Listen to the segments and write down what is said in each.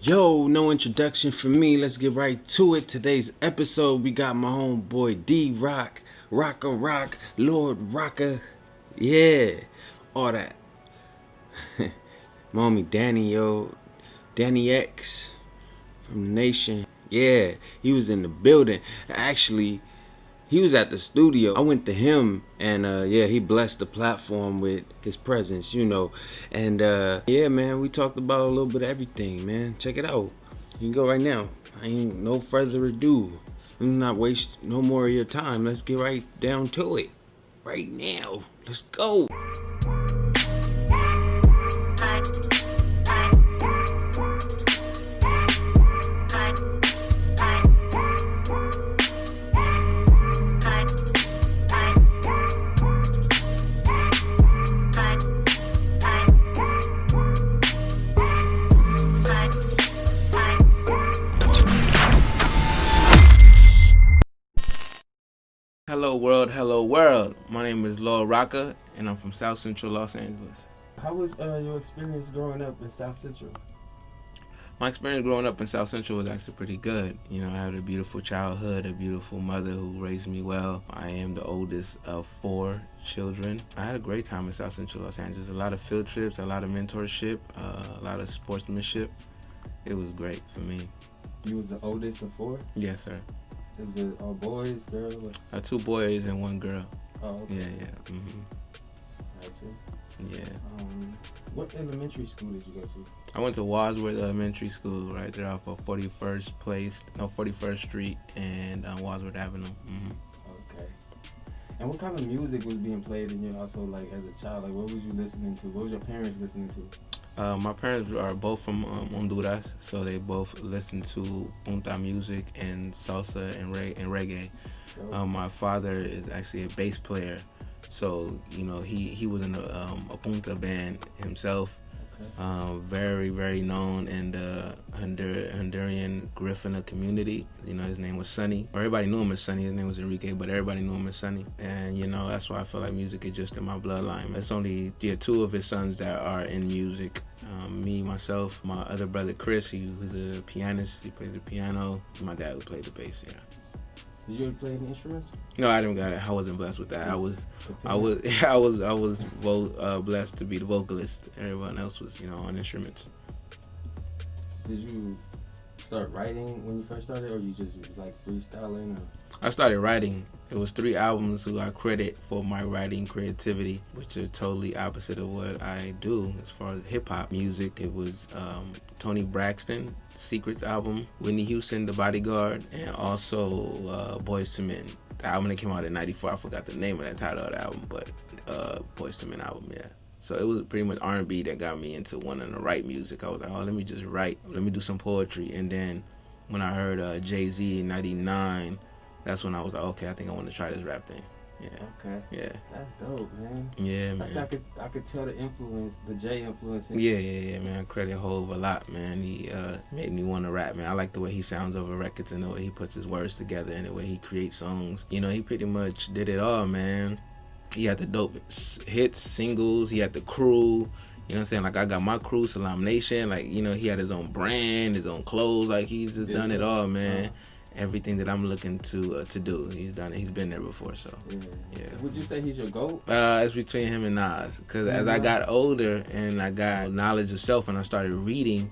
Yo, no introduction for me. Let's get right to it. Today's episode, we got my homeboy D-Rock, Rock, Lord Roka. Yeah, all that. My homie Danny, Danny X from the Nation. Yeah, he was in the building. Actually, he was at the studio. I went to him and he blessed the platform with his presence, And yeah, man, we talked about a little bit of everything, man. Check it out. You can go right now. I ain't no further ado. Let me not waste no more of your time. Let's get right down to it. Right now. Let's go. Hello world. My name is Lord Roka, and I'm from South Central Los Angeles. How was your experience growing up in South Central? My experience growing up in South Central was actually pretty good. I had a beautiful childhood, a beautiful mother who raised me well. I am the oldest of 4 children. I had a great time in South Central Los Angeles. A lot of field trips, a lot of mentorship, a lot of sportsmanship. It was great for me. You was the oldest of 4? Yes, sir. Is it all boys, girls? 2 boys and 1 girl. Oh, okay. Yeah. Mm-hmm. Gotcha. Yeah. What elementary school did you go to? I went to Wadsworth Elementary School right there off of 41st Street and Wadsworth Avenue. Mm-hmm. Okay. And what kind of music was being played in your household, like as a child? Like, what was you listening to? What was your parents listening to? My parents are both from Honduras, so they both listen to punta music and salsa and reggae. My father is actually a bass player, so he was in a punta band himself. Okay. Very, very known in the Honduran Griffin community. His name was Sonny. Everybody knew him as Sonny. His name was Enrique, but everybody knew him as Sonny. And that's why I feel like music is just in my bloodline. It's only 2 of his sons that are in music. Me, myself, my other brother Chris, who's a pianist. He plays the piano. My dad would play the bass. Yeah. Did you ever play any instruments? No, I didn't got it. I wasn't blessed with that. I was blessed to be the vocalist. Everyone else was, on instruments. Did you start writing when you first started, or you just was like freestyling? Or? I started writing. It was 3 albums who I credit for my writing creativity, which are totally opposite of what I do as far as hip-hop music. It was Tony Braxton, Secrets album, Whitney Houston, The Bodyguard, and also Boyz II Men. The album that came out in '94, I forgot the name of that title of the album, but Boyz II Men album, yeah. So it was pretty much R&B that got me into wanting to write music. I was like, let me just write. Let me do some poetry. And then when I heard Jay-Z in '99, that's when I was like, okay, I think I want to try this rap thing. Yeah. Okay. Yeah. That's dope, man. Yeah, man. I could tell the influence, the J influence. Yeah, man. I credit Hov a lot, man. He made me want to rap, man. I like the way he sounds over records and the way he puts his words together and the way he creates songs. He pretty much did it all, man. He had the dope hits, singles. He had the crew. You know what I'm saying? Like, I got my crew, Salam Nation. Like, he had his own brand, his own clothes. Like, he's just done it all, man. Everything that I'm looking to do, he's done it. He's been there before, so yeah. Would you say he's your GOAT? It's between him and Nas, because as I got older and I got knowledge of self and I started reading,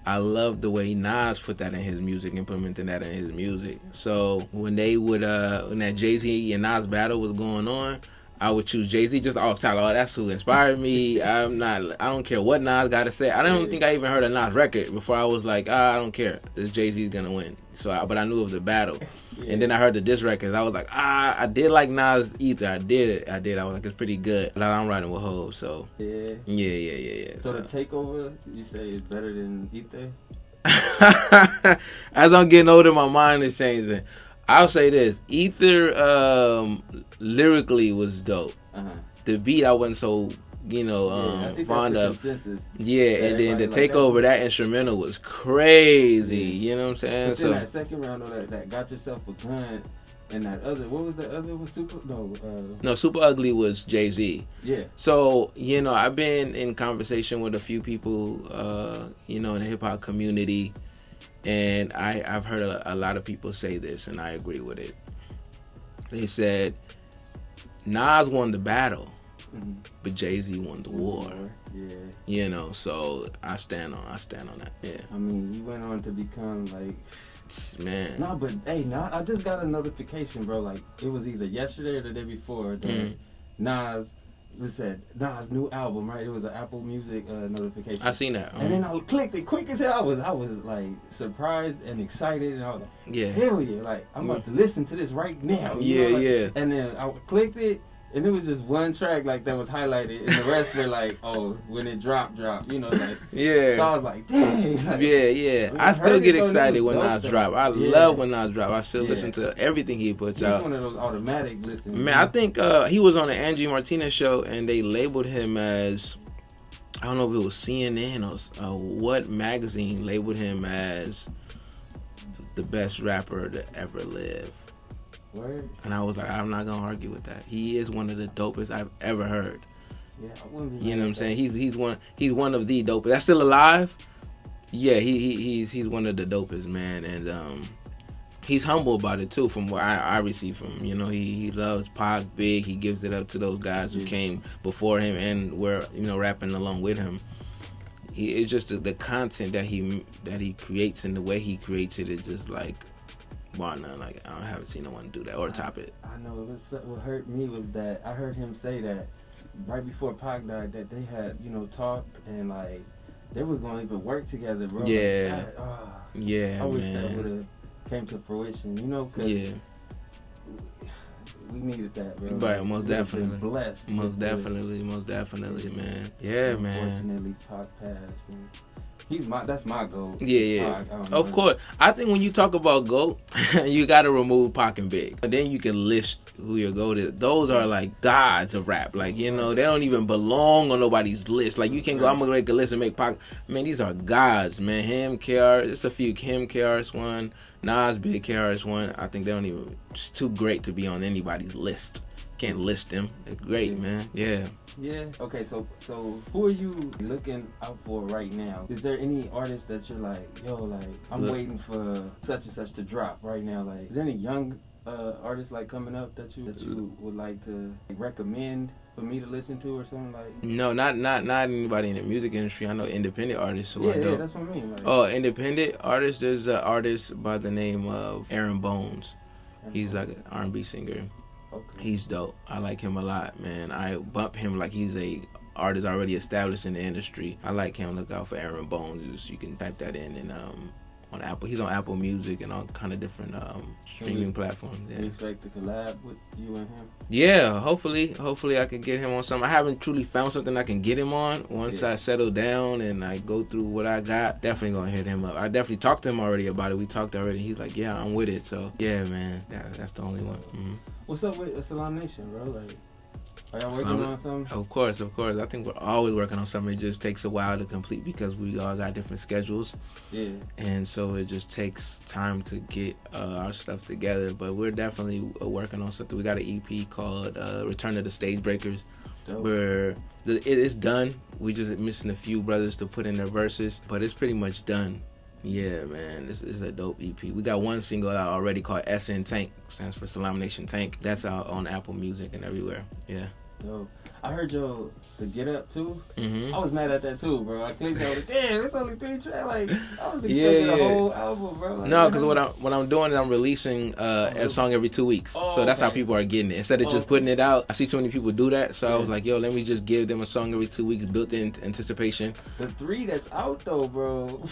I loved the way Nas put that in his music, implementing that in his music. So when they would when that Jay-Z and Nas battle was going on, I would choose Jay-Z just off top. Oh, that's who inspired me. I don't care what Nas got to say. I don't think I even heard a Nas record before I was like, I don't care. This Jay-Z's going to win. But I knew of the battle. Yeah. And then I heard the diss records. I was like, I did like Nas Ether. I did. I was like, it's pretty good. But I'm riding with Hov, so. Yeah. Yeah. So the takeover, you say, is better than Ether? As I'm getting older, my mind is changing. I'll say this: Ether lyrically was dope. The beat I wasn't so fond of. Yeah, and then the takeover, that instrumental was crazy. You know what I'm saying? But then that second round, that got yourself a gun, And that other, what was that other one? No, Super Ugly was Jay-Z. Yeah. So, you know, I've been in conversation with a few people, you know, in the hip-hop community, and I've heard a lot of people say this, and I agree with it. They said, Nas won the battle, but Jay-Z won the war. Yeah. You know, so I stand on that. Yeah. I mean, he went on to become like, man. No, but hey, I just got a notification, bro. Like it was either yesterday or the day before that Nas. It said Nas' new album, right? It was an Apple Music notification. I seen that. And then I clicked it quick as hell. I was like surprised and excited, and I was like, yeah, hell yeah! Like I'm about to listen to this right now. Yeah, like, yeah. And then I clicked it, and it was just one track like that was highlighted, and the rest were like, oh, when it dropped, you know, like. Yeah. So I was like, dang. Like, yeah. I still get excited when Nas dope, drop. I love when Nas drop. I still listen to everything he puts out. He's one of those automatic listens. Man, I think he was on the Angie Martinez show, and they labeled him as, I don't know if it was CNN or what magazine labeled him as the best rapper to ever live. Word. And I was like, I'm not gonna argue with that. He is one of the dopest I've ever heard. Yeah, I wouldn't be you know what I'm saying? He's one of the dopest. That's still alive. Yeah, he's one of the dopest, man, and he's humble about it too. From what I receive from him, you know, he loves Pac, Big. He gives it up to those guys who came before him and were, you know, rapping along with him. It's just the content that he creates and the way he creates it is just like. Bar none. Like I haven't seen no one do that or top it. I know what hurt me was that I heard him say that right before Pac died that they had, you know, talked and like they was going to even work together, bro. Yeah. Like, yeah. I wish man. that would have came to fruition, you know, cause we needed that, bro. Right, most definitely. Blessed. Most definitely, man. Yeah, man. Unfortunately, Pac passed. And that's my goal. Yeah. Pac, of course. I think when you talk about GOAT, you got to remove Pac and Big. And then you can list who your GOAT is. Those are like gods of rap. Like, you know, they don't even belong on nobody's list. Like, you can go, I'm going to make a list and make Pac. Man, these are gods, man. Him, KR, just a few. Him, KR's one. Nas, Big, KR's one. I think they don't even, it's too great to be on anybody's list. Can't list them. They're great, man. Yeah. Yeah. Okay, so who are you looking out for right now? Is there any artist that you're like, yo, like, I'm waiting for such and such to drop right now? Like, is there any young artists like coming up that you would like to recommend for me to listen to or something like? No, not anybody in the music industry. I know independent artists who I know. Yeah, that's what I mean. Like, oh, independent artists. There's an artist by the name of Aaron Bones. He's like an R&B singer. Okay. He's dope. I like him a lot, man. I bump him like he's a artist already established in the industry. I like him. Look out for Aaron Bones. You can type that in and on Apple. He's on Apple Music and all kind of different streaming platforms. Yeah. You expect to collab with you and him? Yeah, hopefully I can get him on something. I haven't truly found something I can get him on. Once I settle down and I go through what I got, definitely gonna hit him up. I definitely talked to him already about it. We talked already. He's like, yeah, I'm with it. So yeah, man, that's the only one. Mm-hmm. What's up with Salam Nation, bro? Like, are y'all working on something? Of course. I think we're always working on something. It just takes a while to complete because we all got different schedules. Yeah. And so it just takes time to get our stuff together. But we're definitely working on something. We got an EP called Return of the Stage Breakers. Dope. Where it is done. We just missing a few brothers to put in their verses, but it's pretty much done. Yeah, man, this is a dope EP. We got one single out already called SN Tank, stands for Salam Nation Tank. That's out on Apple Music and everywhere. Yeah. Dope. I heard the Get Up too. Mm-hmm. I was mad at that too, bro. I clicked on it. Damn, it's only 3 tracks. Like I was expecting a whole album, bro. Like, no, because what I'm doing is I'm releasing a song every 2 weeks. So that's how people are getting it. Instead of just putting it out, I see too many people do that. So I was like, yo, let me just give them a song every 2 weeks, built in anticipation. The 3 that's out though, bro.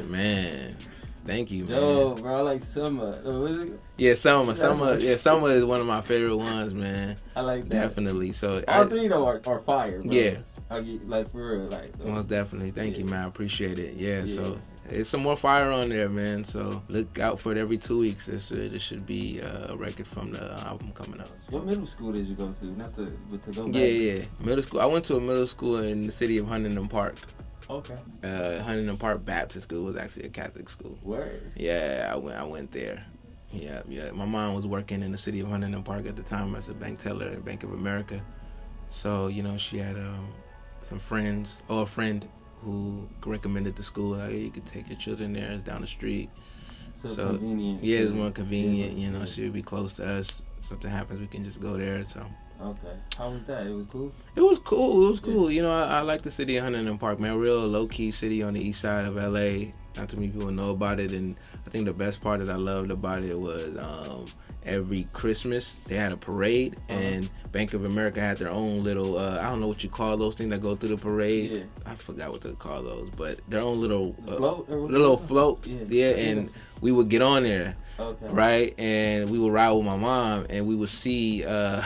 Man. Thank you, man. Yo, bro, I like Summer. What is it? Yeah, Summer. Yeah, Summer is one of my favorite ones, man. I like that. Definitely. So all 3 though are fire, bro. Yeah. I get, like for real, like most definitely. Thank you, man. I appreciate it. Yeah. So there's some more fire on there, man. So look out for it every 2 weeks. There should be a record from the album coming out. What middle school did you go to? Not to go back. Yeah. Middle school. I went to a middle school in the city of Huntington Park. Okay. Huntington Park Baptist School was actually a Catholic school. Word. Yeah, I went there. Yeah. My mom was working in the city of Huntington Park at the time as a bank teller at Bank of America. So, she had some friends, or a friend who recommended the school, like, hey, you could take your children there, it's down the street. So convenient. Yeah, it's more convenient, Yeah. she would be close to us. Something happens, we can just go there, so. Okay. How was that? It was cool? It was cool. Yeah. I like the city of Huntington Park, man. Real low-key city on the east side of L.A. Not too many people know about it, and I think the best part that I loved about it was every Christmas they had a parade, and Bank of America had their own little, I don't know what you call those things that go through the parade. Yeah. I forgot what they call those, but their own little float. Yeah, and we would get on there. Okay. Right, and we would ride with my mom, and we would see, children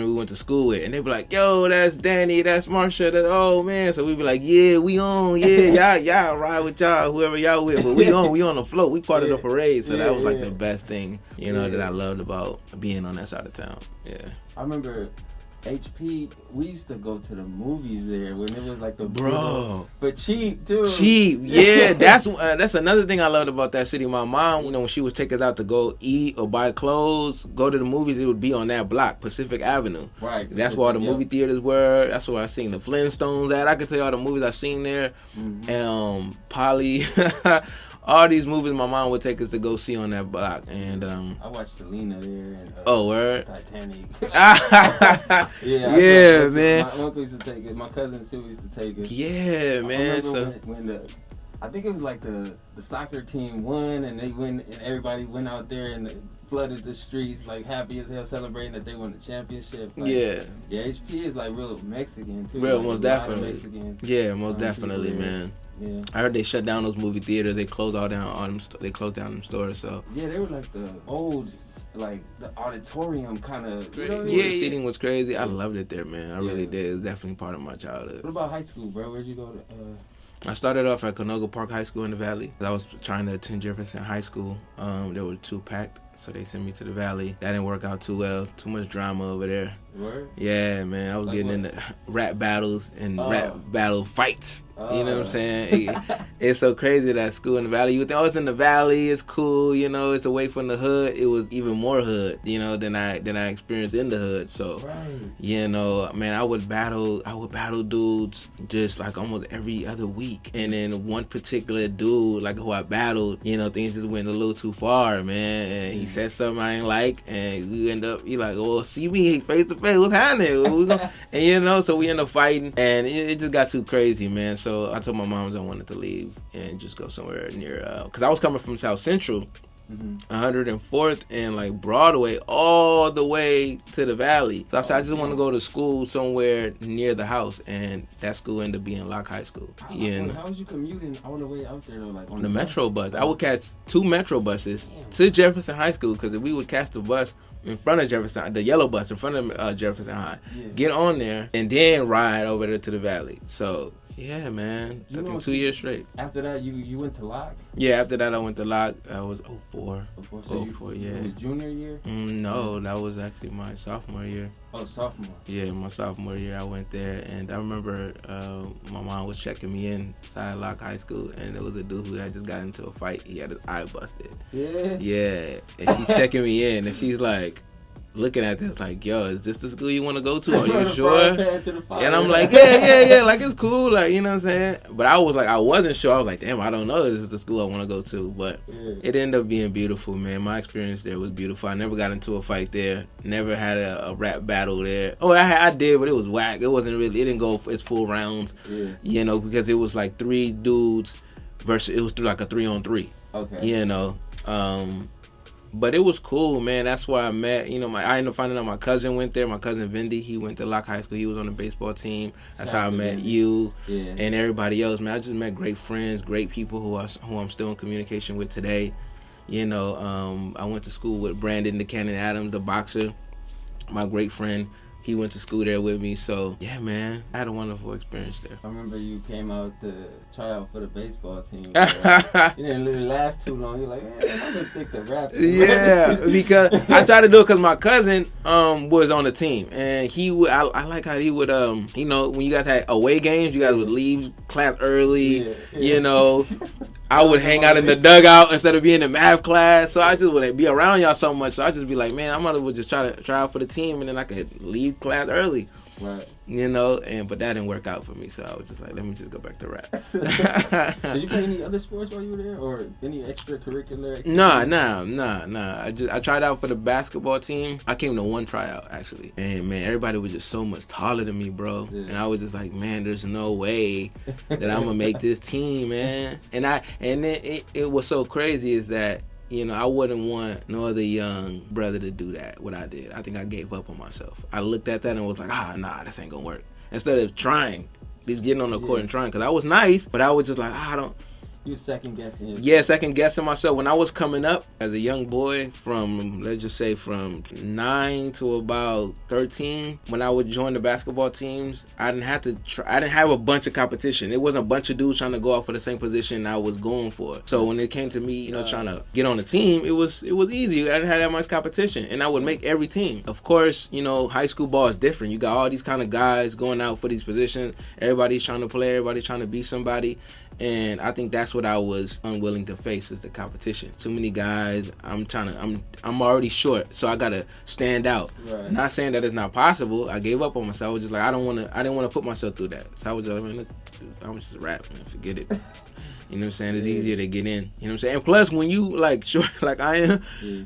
we went to school with, and they'd be like, "Yo, that's Danny, that's Marsha, that's oh man." So we'd be like, "Yeah, we on, yeah, y'all ride with y'all, whoever y'all with, but we on the float, we part of the parade." So that was like the best thing, that I loved about being on that side of town. Yeah, I remember HP, we used to go to the movies there when it was like the bro, but cheap too. Yeah. That's another thing I loved about that city. My mom, when she would take us out to go eat or buy clothes, go to the movies, it would be on that block, Pacific Avenue. Right. That's where all the movie theaters were. That's where I seen the Flintstones at. I could tell you all the movies I seen there. Polly. All these movies my mom would take us to go see on that block, and I watched Selena there and word? Titanic. Yeah, man. My uncle used to take it. My cousins too used to take it. Yeah, man. So when I think it was like the soccer team won, and they went, and everybody went out there and flooded the streets like happy as hell, celebrating that they won the championship. Like, yeah, HP is like real Mexican too. Real, like, most definitely. Yeah, most definitely, man. Yeah. I heard they shut down those movie theaters. They closed they closed down them stores. So yeah, they were like the old, like the auditorium kind of. Yeah, the seating was crazy. I loved it there, man. I really did. It was definitely part of my childhood. What about high school, bro? Where'd you go to? I started off at Canoga Park High School in the Valley. I was trying to attend Jefferson High School. There were 2 packed, so they sent me to the Valley. That didn't work out too well. Too much drama over there. Word? Yeah, man. I was getting into rap battles and rap battle fights. You know what I'm saying? It's so crazy that school in the Valley. You would think, it's in the Valley. It's cool. It's away from the hood. It was even more hood, than I experienced in the hood. So, man, I would battle dudes just like almost every other week. And then one particular dude, like who I battled, things just went a little too far, man. And he said something I ain't like, and we end up, see me face to face. What's happening? And so we end up fighting, and it just got too crazy, man. So I told my mom I wanted to leave and just go somewhere near, because I was coming from South Central, 104th and like Broadway all the way to the Valley. So I said I just want to go to school somewhere near the house, and that school ended up being Locke High School. How was you commuting all the way out there though? Like on the Metro bus. I would catch 2 Metro buses to Jefferson High School, because if we would catch the bus in front of Jefferson, the yellow bus in front of Jefferson High, get on there and then ride over there to the Valley. So yeah, man. I think 2 years straight. After that, you went to Locke? Yeah, after that I went to Locke. I was 04. 04, yeah. It was junior year? No, that was actually my sophomore year. Oh, sophomore. Yeah, my sophomore year I went there, and I remember my mom was checking me inside Locke High School, and there was a dude who had just got into a fight. He had his eye busted. Yeah? Yeah. And she's checking me in, and she's like, looking at this like, yo, is this the school you want to go to? Are you sure? And I'm like, yeah, like it's cool, like, you know what I'm saying? But I wasn't sure. I was like, damn, I don't know if this is the school I want to go to. But it ended up being beautiful, man. My experience there was beautiful. I never got into a fight there. Never had a rap battle there. Oh, I did, but it was whack. It didn't go its full rounds, because it was like 3 dudes versus, it was like a 3-on-3. Okay. But it was cool, man. That's where I met, I ended up finding out my cousin went there. My cousin Vindy, he went to Locke High School. He was on the baseball team. That's how I met you and everybody else, man. I just met great friends, great people who I'm still in communication with today. I went to school with Brandon the Cannon Adams, the boxer, my great friend. He went to school there with me, so yeah, man, I had a wonderful experience there. I remember you came out to try out for the baseball team. You didn't really last too long. You're like, man, I'm gonna stick to rap. Yeah, because I tried to do it because my cousin was on the team, and he would. I like how he would. When you guys had away games, you guys would leave class early. I would hang out in the dugout instead of being in math class. So I just would be around y'all so much. So I just be like, man, I might as well just try out for the team, and then I could leave class early. Right. You know, but that didn't work out for me. So I was just like, let me just go back to rap. Did you play any other sports while you were there, or any extracurricular activities? Nah. I tried out for the basketball team. I came to one tryout actually, and man, everybody was just so much taller than me, bro. Yeah. And I was just like, man, there's no way that I'm gonna make this team, man. And then it was so crazy is that, you know, I wouldn't want no other young brother to do that, what I did. I think I gave up on myself. I looked at that and was like, nah, this ain't gonna work. Instead of trying, just getting on the court and trying. Because I was nice, but I was just like, I don't. You were second guessing yourself. Yeah, second guessing myself. When I was coming up as a young boy from, let's just say from 9 to about 13, when I would join the basketball teams, I didn't have a bunch of competition. It wasn't a bunch of dudes trying to go out for the same position I was going for. So when it came to me, you know, trying to get on the team, it was easy. I didn't have that much competition, and I would make every team. Of course, you know, high school ball is different. You got all these kind of guys going out for these positions. Everybody's trying to play. Everybody's trying to be somebody. And I think that's what I was unwilling to face, is the competition. Too many guys. I'm already short, so I gotta stand out. Right. Not saying that it's not possible. I gave up on myself. I was just like, I didn't want to put myself through that. So I was just like, man, I'm just a rap, man. Forget it. You know what I'm saying? It's easier to get in. You know what I'm saying? And plus, when you like short like I am,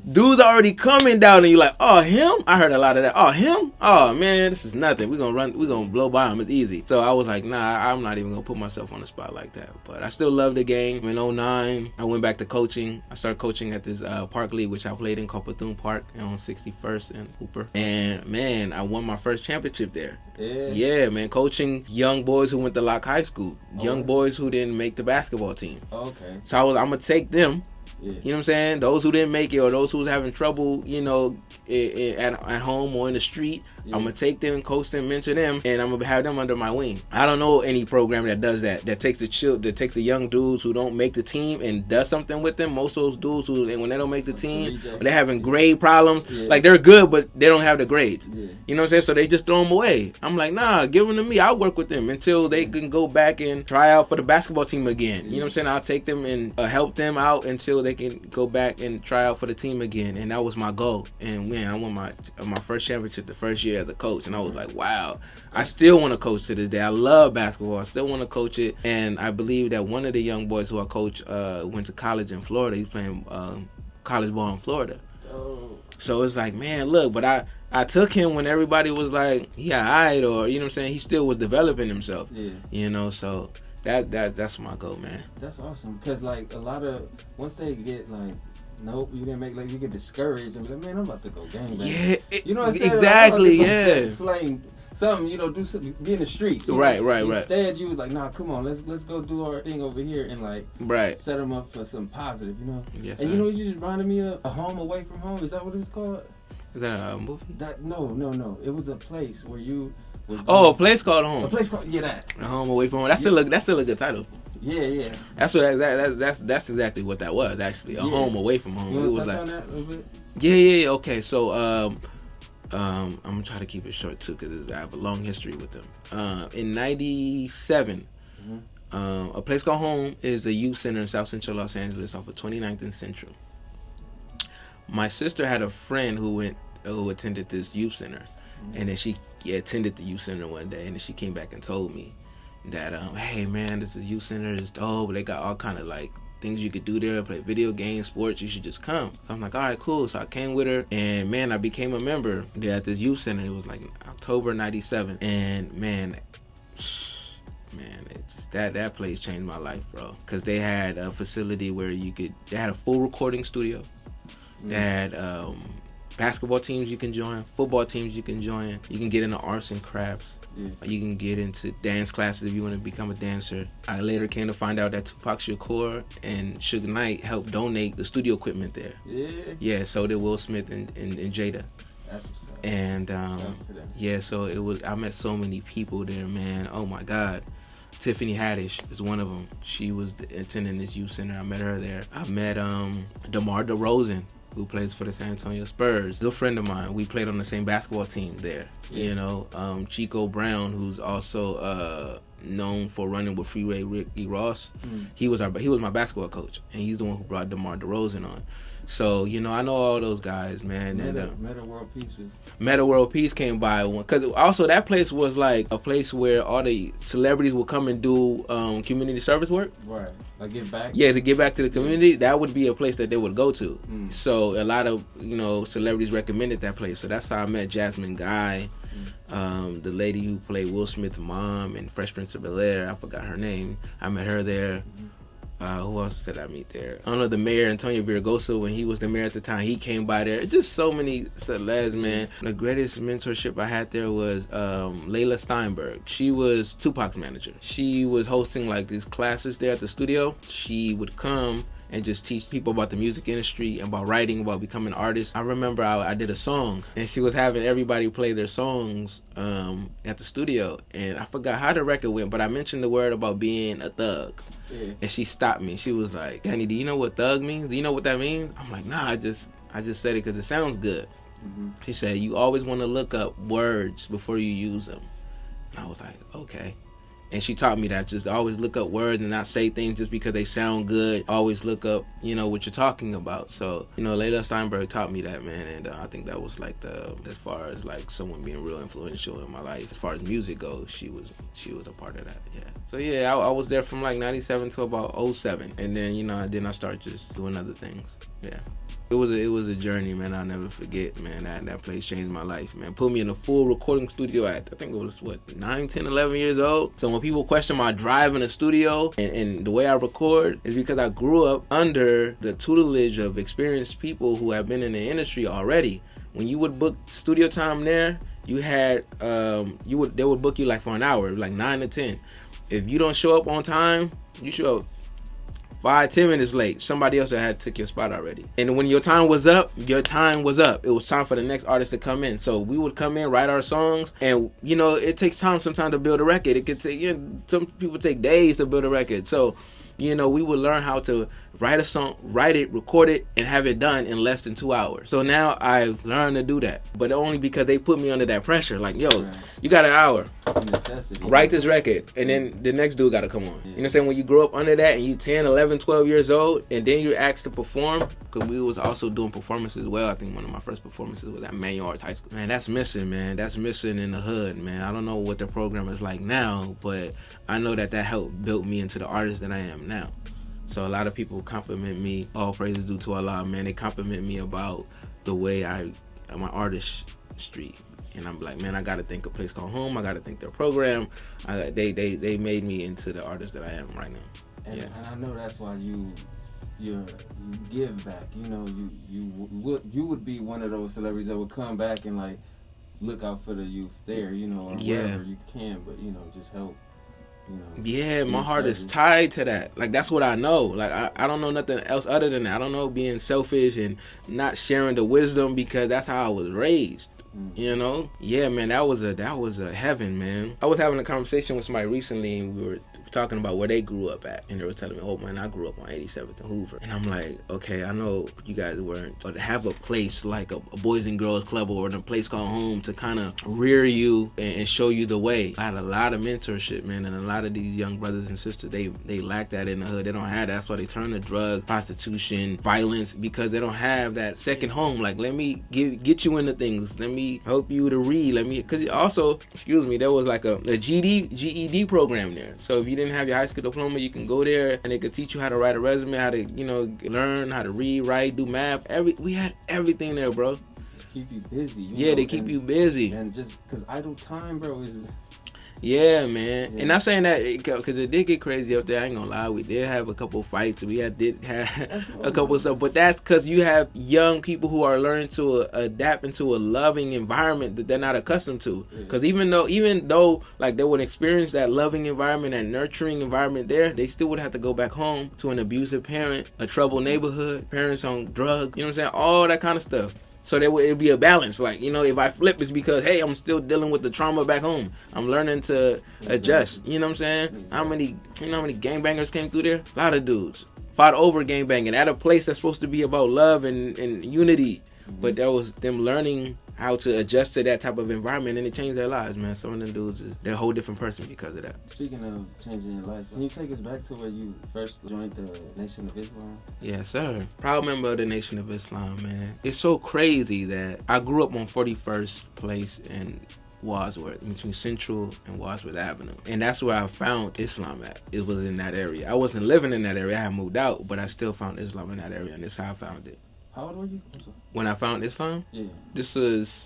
dudes already coming down and you like, oh, him? I heard a lot of that. Oh, him? Oh, man, this is nothing. We're gonna blow by him. It's easy. So I was like, nah, I'm not even gonna put myself on the spot like that. But I still love the game. In 2009, I went back to coaching. I started coaching at this park league, which I played in called Bethune Park on 61st and Hooper. And man, I won my first championship there. Yeah, man, coaching young boys who went to Locke High School, young boys who didn't make the basketball team. Okay. So I'm gonna take them. Yeah. You know what I'm saying? Those who didn't make it, or those who was having trouble, you know, at home or in the street, I'm gonna take them, coach them, mentor them, and I'm gonna have them under my wing. I don't know any program that does that. That takes the young dudes who don't make the team and does something with them. Most of those dudes who, when they don't make the team, or they're having grade problems, like they're good, but they don't have the grades. Yeah. You know what I'm saying? So they just throw them away. I'm like, nah, give them to me. I'll work with them until they can go back and try out for the basketball team again. You know what I'm saying? I'll take them and help them out until they can go back and try out for the team again. And that was my goal. And man, I won my first championship the first year as a coach, and I was like, wow, I still want to coach to this day. I love basketball. I still want to coach it. And I believe that one of the young boys who I coach went to college in Florida. He's playing college ball in Florida. So it's like, man, look, but I took him when everybody was like, he alright, or you know what I'm saying, he still was developing himself. Yeah. You know, so that's my goal, man. That's awesome, because like a lot of, once they get like, nope, you didn't make, like, you get discouraged and be like, man, I'm about to go gang bang. Yeah, you know what I'm saying? exactly, like, yeah. Slang something, you know, do something, be in the streets. Right. Instead, you was like, nah, come on, let's go do our thing over here and like set them up for some positive, you know. Yes, and you know, you just reminded me of A Home Away from Home. Is that what it's called? Is that a movie? No. It was a place where you. A place called Home. A place called that. A Home Away from Home. That's still a good title. Yeah. That's exactly what that was actually. A Home Away from Home. You it was touch like on that a little bit? Yeah. Okay, so I'm gonna try to keep it short too because I have a long history with them. In '97, a place called Home is a youth center in South Central Los Angeles off of 29th and Central. My sister had a friend who attended this youth center, and then she attended the youth center one day, and then she came back and told me that, hey man, this is youth center, it's dope. They got all kind of like things you could do there, play video games, sports. You should just come. So I'm like, all right, cool. So I came with her, and man, I became a member there at this youth center. It was like October '97, and man, it's that place changed my life, bro. Because they had a facility where they had a full recording studio. They had basketball teams you can join, football teams you can join. You can get into arts and crafts. You can get into dance classes if you want to become a dancer. I later came to find out that Tupac Shakur and Suge Knight helped donate the studio equipment there. Yeah, so did Will Smith and Jada. That's what's up. And so it was. I met so many people there, man. Oh my God. Tiffany Haddish is one of them. She was attending this youth center. I met her there. I met DeMar DeRozan, who plays for the San Antonio Spurs. Good friend of mine. We played on the same basketball team there. You know, Chico Brown, who's also known for running with Freeway Ricky Ross. He was my basketball coach, and he's the one who brought DeMar DeRozan on. So, you know, I know all those guys, man. Meta World Peace was... Meta World Peace came by one, because also that place was like a place where all the celebrities would come and do community service work. Right. Like give back? Yeah, to give back to the community. That would be a place that they would go to. So a lot of, you know, celebrities recommended that place. So that's how I met Jasmine Guy, the lady who played Will Smith's mom in Fresh Prince of Bel-Air. I forgot her name. I met her there. Who else did I meet there? I don't know, the mayor, Antonio Virgosa, when he was the mayor at the time, he came by there. Just so many celebs, man. The greatest mentorship I had there was Layla Steinberg. She was Tupac's manager. She was hosting like these classes there at the studio. She would come and just teach people about the music industry, about writing, about becoming artists. I remember I did a song, and she was having everybody play their songs at the studio. And I forgot how the record went, but I mentioned the word about being a thug. Yeah. And she stopped me. She was like, Danny, do you know what thug means? Do you know what that means? I'm like, nah, I just said it because it sounds good. She said, you always want to look up words before you use them. And I was like, okay. And she taught me that, just always look up words and not say things just because they sound good. Always look up, you know, what you're talking about. So, you know, Layla Steinberg taught me that, man. And I think that was like as far as like someone being real influential in my life. As far as music goes, she was a part of that, yeah. So yeah, I was there from like 97 to about 07. And then, you know, then I started just doing other things, yeah. It was a journey, man. I'll never forget, man. That place changed my life, man. Put me in a full recording studio at, I think it was, 9, 10, 11 years old. So when people question my drive in the studio and the way I record, is because I grew up under the tutelage of experienced people who have been in the industry already. When you would book studio time there, you had, they would book you like for an hour, like 9 to 10. If you don't show up on time, you show up 5-10 minutes late, somebody else had took your spot already. And when your time was up, your time was up. It was time for the next artist to come in. So we would come in, write our songs, and you know, it takes time sometimes to build a record. It could take, you know, some people take days to build a record. So, you know, we would learn how to write a song, write it, record it, and have it done in less than 2 hours. So now I've learned to do that, but only because they put me under that pressure. Like, yo, you got an hour. Write this record, and then the next dude got to come on. You know what I'm saying? When you grow up under that and you 10, 11, 12 years old, and then you're asked to perform, because we was also doing performances as well. I think one of my first performances was at Manual Arts High School. Man, that's missing, man. That's missing in the hood, man. I don't know what the program is like now, but I know that helped build me into the artist that I am now. So a lot of people compliment me. All praises due to Allah, man. They compliment me about the way my artistry. And I'm like, man, I got to think a place called home. I got to think their program. They made me into the artist that I am right now. And I know that's why you give back. You know, you would be one of those celebrities that would come back and like look out for the youth there. You know, or wherever you can, but you know, just help. You know, yeah, my heart is tied to that. Like, that's what I know. Like, I don't know nothing else other than that. I don't know being selfish and not sharing the wisdom, because that's how I was raised. You know? Yeah, man, that was a heaven, man. I was having a conversation with somebody recently, and we were talking about where they grew up at, and they were telling me, oh man, I grew up on 87th and Hoover. And I'm like, okay, I know you guys weren't, or to have a place like a Boys and Girls Club or a place called home to kind of rear you and show you the way. I had a lot of mentorship, man, and a lot of these young brothers and sisters, they lack that in the hood. They don't have that. That's why they turn to drugs, prostitution, violence, because they don't have that second home. Like, let me get you into things. Let me help you to read. Because also, there was like a GED program there. So if you didn't have your high school diploma, you can go there and they could teach you how to write a resume, how to, you know, learn how to read, write, do math. We had everything there, bro. Keep you busy. They keep you busy. And just because idle time, bro, is... Yeah, man. Yeah. And I'm saying that because it did get crazy up there. I ain't gonna lie. We did have a couple fights. We did have a couple of stuff. But that's because you have young people who are learning to adapt into a loving environment that they're not accustomed to. Because even though like they would experience that loving environment and nurturing environment there, they still would have to go back home to an abusive parent, a troubled neighborhood, parents on drugs. You know what I'm saying? All that kind of stuff. So it'd be a balance. Like, you know, if I flip, it's because, hey, I'm still dealing with the trauma back home. I'm learning to adjust. You know what I'm saying? How many gangbangers came through there? A lot of dudes fought over gangbanging at a place that's supposed to be about love and unity. But that was them learning how to adjust to that type of environment, and it changed their lives, man. Some of them dudes, they're a whole different person because of that. Speaking of changing your life, can you take us back to where you first joined the Nation of Islam? Yes, sir. Proud member of the Nation of Islam, man. It's so crazy that I grew up on 41st Place in Wadsworth, between Central and Wadsworth Avenue. And that's where I found Islam at. It was in that area. I wasn't living in that area. I had moved out, but I still found Islam in that area, and that's how I found it. How old were you? When I found Islam? Yeah.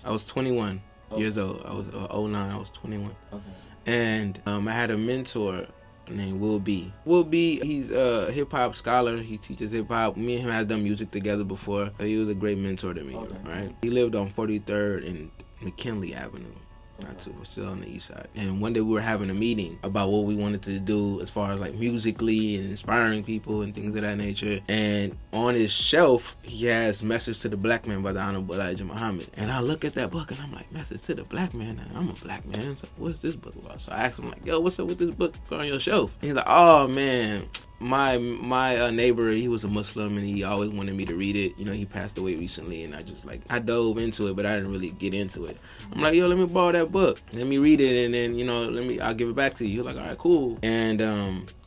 I was 21 years old. I was 09, I was 21. Okay. And I had a mentor named Will B. Will B, he's a hip-hop scholar. He teaches hip-hop. Me and him had done music together before. He was a great mentor to me, right? He lived on 43rd and McKinley Avenue. Not too. We're still on the east side. And one day we were having a meeting about what we wanted to do as far as like musically and inspiring people and things of that nature. And on his shelf, he has Message to the Black Man by the Honorable Elijah Muhammad. And I look at that book and I'm like, Message to the Black Man? And I'm a black man. So what's this book about? So I asked him like, yo, what's up with this book on your shelf? And he's like, oh man, my neighbor, he was a Muslim and he always wanted me to read it. You know, he passed away recently and I dove into it, but I didn't really get into it. I'm like, yo, let me borrow that book. Let me read it and then, you know, I'll give it back to you. You're like, all right, cool. And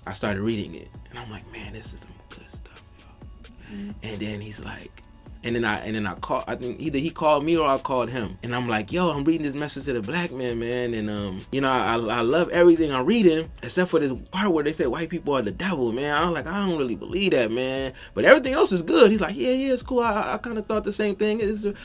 I started reading it and I'm like, man, this is some good stuff, yo. Mm-hmm. And then he's like, and then I called, I think either he called me or I called him. And I'm like, yo, I'm reading this Message to the Black Man, man. And, you know, I love everything I'm reading except for this part where they say white people are the devil, man. I'm like, I don't really believe that, man. But everything else is good. He's like, yeah, it's cool. I kind of thought the same thing.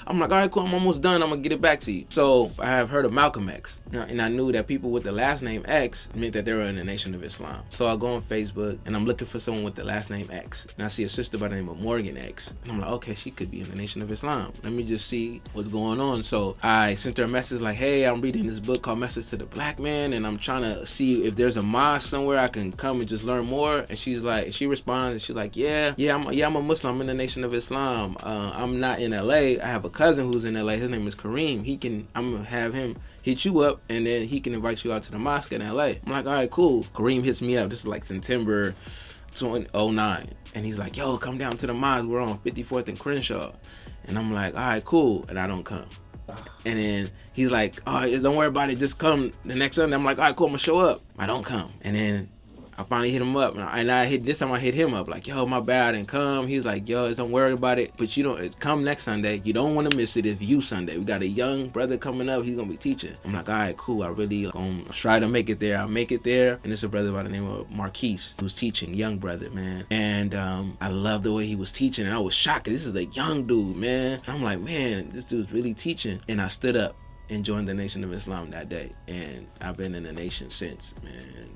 I'm like, all right, cool. I'm almost done. I'm going to get it back to you. So I have heard of Malcolm X. And I knew that people with the last name X meant that they were in the Nation of Islam. So I go on Facebook and I'm looking for someone with the last name X. And I see a sister by the name of Morgan X. And I'm like, okay, she could be in the Nation of Islam. Let me just see what's going on. So I sent her a message like, hey, I'm reading this book called Message to the Black Man and I'm trying to see if there's a mosque somewhere I can come and just learn more. And she's like, she responds and she's like, yeah, I'm a Muslim. I'm in the Nation of Islam. I'm not in LA. I have a cousin who's in LA. His name is Kareem. I'm gonna have him hit you up and then he can invite you out to the mosque in LA. I'm like, all right, cool. Kareem hits me up. This is like September 2009. And he's like, yo, come down to the mosque. We're on 54th and Crenshaw. And I'm like, all right, cool. And I don't come. And then he's like, oh, don't worry about it. Just come the next Sunday. I'm like, all right, cool. I'm going to show up. I don't come. And then I finally hit him up. And this time I hit him up. Like, yo, my bad, I didn't come. He was like, yo, don't worry about it. But you don't come next Sunday. You don't want to miss it if you Sunday. We got a young brother coming up. He's going to be teaching. I'm like, all right, cool. I really going to try to make it there. I'll make it there. And it's a brother by the name of Marquise who's teaching. Young brother, man. And I love the way he was teaching. And I was shocked. This is a young dude, man. I'm like, man, this dude's really teaching. And I stood up and joined the Nation of Islam that day, and I've been in the nation since, man.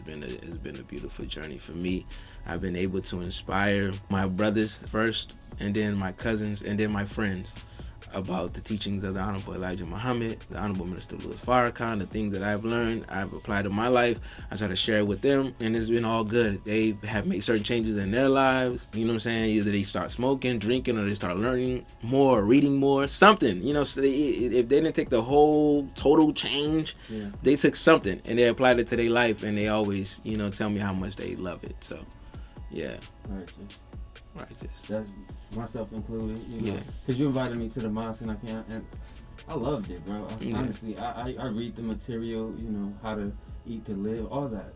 And it's been a beautiful journey for me. I've been able to inspire my brothers first, and then my cousins, and then my friends about the teachings of the Honorable Elijah Muhammad, the Honorable Minister Louis Farrakhan, the things that I've learned, I've applied to my life. I try to share it with them, and it's been all good. They have made certain changes in their lives. You know what I'm saying? Either they start smoking, drinking, or they start learning more, reading more, something. You know, so if they didn't take the whole total change, they took something and they applied it to their life, and they always, you know, tell me how much they love it. So, yeah. Righteous. That's myself included, you know, because you invited me to the mosque and I loved it, bro. Honestly, I read the material, you know, how to eat to live, all that.